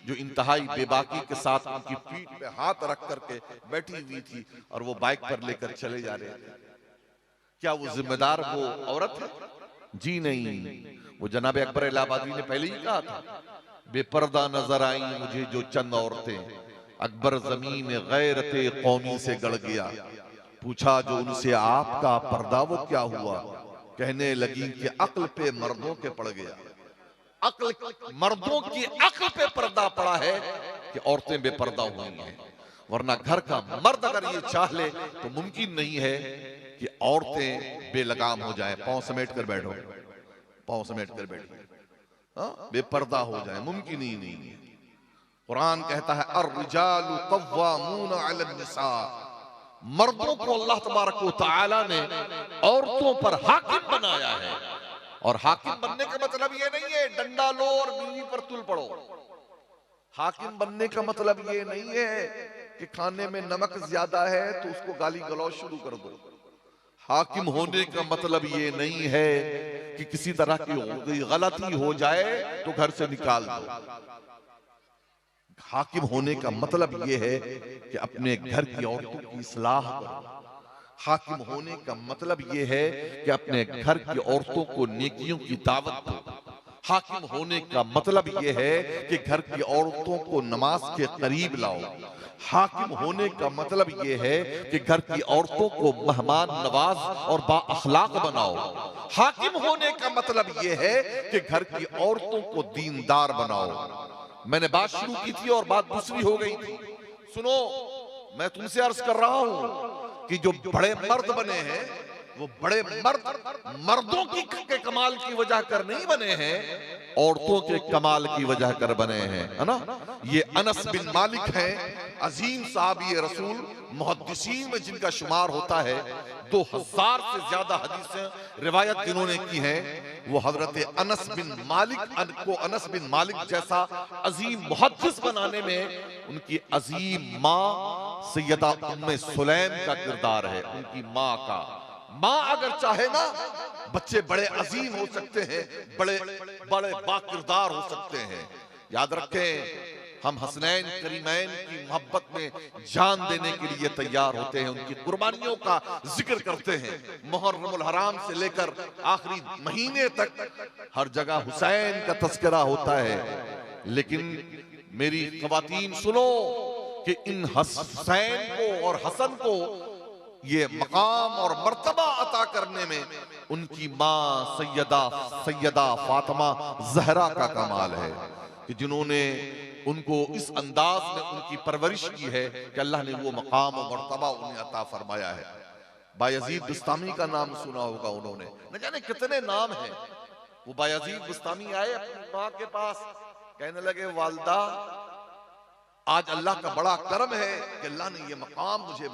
जो इंतहाई बेबाकी के साथ उनकी पीठ पे हाथ रख करके बैठी हुई थी, और वो बाइक पर लेकर चले जा रहे थे। क्या वो जिम्मेदार वो औरत है? जी नहीं। वो जनाब अकबर इलाहाबादी ने पहले ही कहा था, बेपर्दा नजर आई मुझे जो चंद औरतें, अकबर जमीन गैरते कौमी से गड़ गया। पूछा जो उनसे आपका पर्दा वो क्या हुआ? कहने लगी कि अक्ल पे मर्दों के पड़ गया। अक्ल, मर्दों की अक्ल पे पर्दा पड़ा है कि औरतें बेपर्दा हुई हैं, वरना घर का मर्द अगर ये चाह ले तो मुमकिन नहीं है कि औरतें बेलगाम हो जाएं। पांव समेट कर बैठो, पांव समेट कर बैठो, बेपर्दा हो जाए, मुमकिन ही नहीं है। कुरान कहता है अर्रिजालु कव्वामूना अलन निसा, मर्दों को अल्लाह तबारक व तआला ने औरतों पर हाकिम बनाया है। और हाकिम बनने का मतलब ये नहीं है डंडा लो और बीवी पर तुल पड़ो। हाकिम बनने का मतलब ये नहीं है कि खाने में नमक ज्यादा है तो उसको गाली गलौज शुरू कर दो। हाकिम होने का मतलब ये नहीं है कि किसी तरह की गलती हो जाए तो घर से निकाल दो। हाकिम होने का मतलब ये है कि अपने घर की औरतों की इस्लाह करो। हाकिम होने का मतलब ये है कि अपने घर की औरतों को नेकियों की दावत दो। हाकिम होने का मतलब ये है कि घर की औरतों को नमाज के करीब लाओ। हाकिम होने का मतलब ये है कि घर की औरतों को मेहमान नवाज और बाअखलाक बनाओ। हाकिम होने का मतलब ये है कि घर की औरतों को दीनदार बनाओ। मैंने बात शुरू की थी और बात दूसरी हो गई थी। सुनो, मैं तुमसे अर्ज कर रहा हूं कि जो बड़े मर्द बने हैं वो बड़े मर्द मर्दों के कमाल की वजह कर नहीं बने हैं, औरतों के कमाल की वजह कर बने हैं, है ना? ये अनस बिन मालिक हैं, अजीम साहबी रसूल, मुहद्दिसीन में जिनका शुमार होता है। 2000 से ज्यादा हदीसें रिवायत जिन्होंने की हैं, वो हजरत अनस बिन मालिक को अनस बिन मालिक जैसा अजीम मुहद्दिस बनाने में उनकी अजीम माँ सैयदा उम्मे सुलैम का किरदार है। उनकी माँ का, माँ अगर चाहे ना, बच्चे बड़े अजीम हो सकते हैं, बड़े बड़े बाकिरदार हो सकते हैं। याद रखें, हम हसनैन करीमैन की मोहब्बत में जान देने के लिए तैयार होते हैं, उनकी कुर्बानियों का जिक्र करते हैं। मुहर्रमुल हराम से लेकर आखिरी महीने तक हर जगह हुसैन का तस्करा होता है। लेकिन मेरी ख्वातीन सुनो कि इन हुसैन को और हसन को ये मकाम और मर्तबा अता करने में उनकी माँ सैयदा फातिमा ज़हरा का कमाल है कि जिन्होंने उनको इस अंदाज में उनकी परवरिश की है कि अल्लाह ने वो मकाम और मर्तबा उन्हें अता फरमाया है। बायजीद बिस्तामी का नाम सुना होगा उन्होंने, न जाने कितने नाम हैं। वो बायजीद बिस्तामी आए अपनी माँ के पास, कहने लगे वालदा आज अल्लाह का बड़ा करम है कि अल्लाह ने ये मकाम मुझे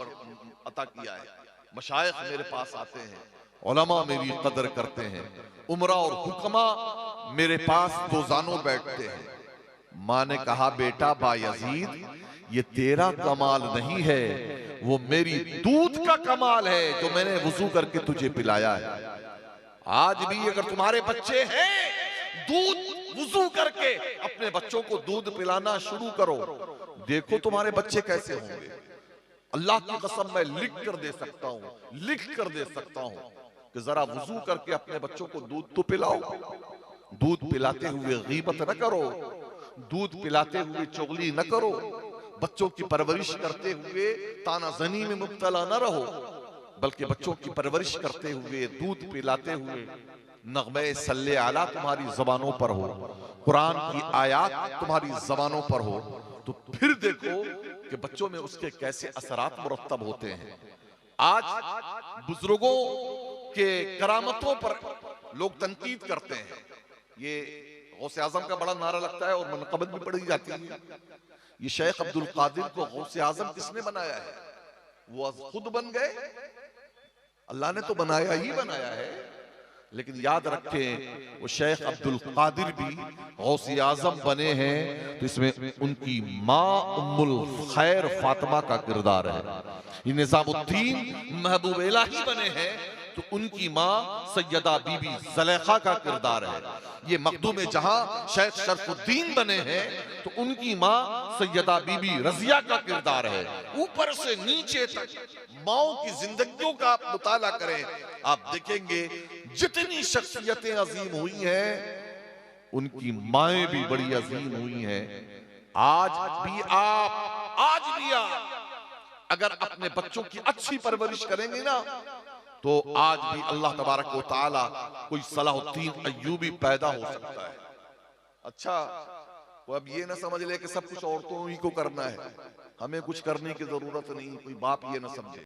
अता किया है। मशाइख मेरे पास आते हैं, उलमा मेरी कदर करते हैं, उमरा और हुक्मा मेरे पास दोजानों बैठते हैं। माँ ने कहा बेटा बायजीद ये तेरा कमाल नहीं है, वो मेरी दूध का कमाल है जो मैंने वुजू करके तुझे पिलाया है। आज भी अगर तुम्हारे बच्चे हैं, दूध वुजू करके अपने बच्चों को दूध पिलाना शुरू करो, देखो तुम्हारे बच्चे कैसे होंगे। अल्लाह की कसम मैं लिख कर दे सकता हूं कि जरा वुजू करके अपने बच्चों को दूध तो पिलाओ। दूध पिलाते हुए गीबत न करो, दूध पिलाते हुए चुगली न करो, बच्चों की परवरिश करते हुए तानाजनी में मुब्तला न रहो, बल्कि बच्चों की परवरिश करते हुए दूध पिलाते हुए नगमे सल्ले आला तुम्हारी जबानों पर हो, कुरान की आयात तुम्हारी जबानों पर हो, तो फिर देखो कि बच्चों में उसके कैसे असरात मुरत्तब होते हैं। आज बुजुर्गों के करामतों पर लोग तनकीद करते हैं। ये गौसे आजम का बड़ा नारा लगता है और मनक़बत भी पढ़ी जाती है। ये शेख अब्दुल कादिर को गौसे आजम किसने बनाया है? वो खुद बन गए? अल्लाह ने तो बनाया ही बनाया है, लेकिन याद रखें वो शेख अब्दुल कादिर भी गौसे आजम बने हैं तो इसमें उनकी माँ उम्मुल खैर फातिमा का किरदार है। ये निजामुद्दीन महबूब इलाही बने हैं तो उनकी माँ सैयदा बीबी ज़ुलेखा का किरदार है। ये मखदूम जहां शेख शरफुद्दीन बने हैं तो उनकी माँ सैयदा बीबी रजिया का किरदार है। ऊपर से नीचे तक माओं की जिंदगियों का आप मुताला करें, आप देखेंगे जितनी शख्सियतें अजीम हुई हैं उनकी माएं भी बड़ी अजीम हुई हैं। आज भी आप अगर अपने बच्चों की अच्छी परवरिश करेंगे ना तो आज भी अल्लाह तबारक व तआला कोई सलाहुद्दीन अय्यूबी पैदा हो सकता है। अच्छा, वो अब ये ना समझ ले कि सब कुछ औरतों ही को करना है, हमें कुछ करने की जरूरत नहीं, कोई बाप ये ना समझे।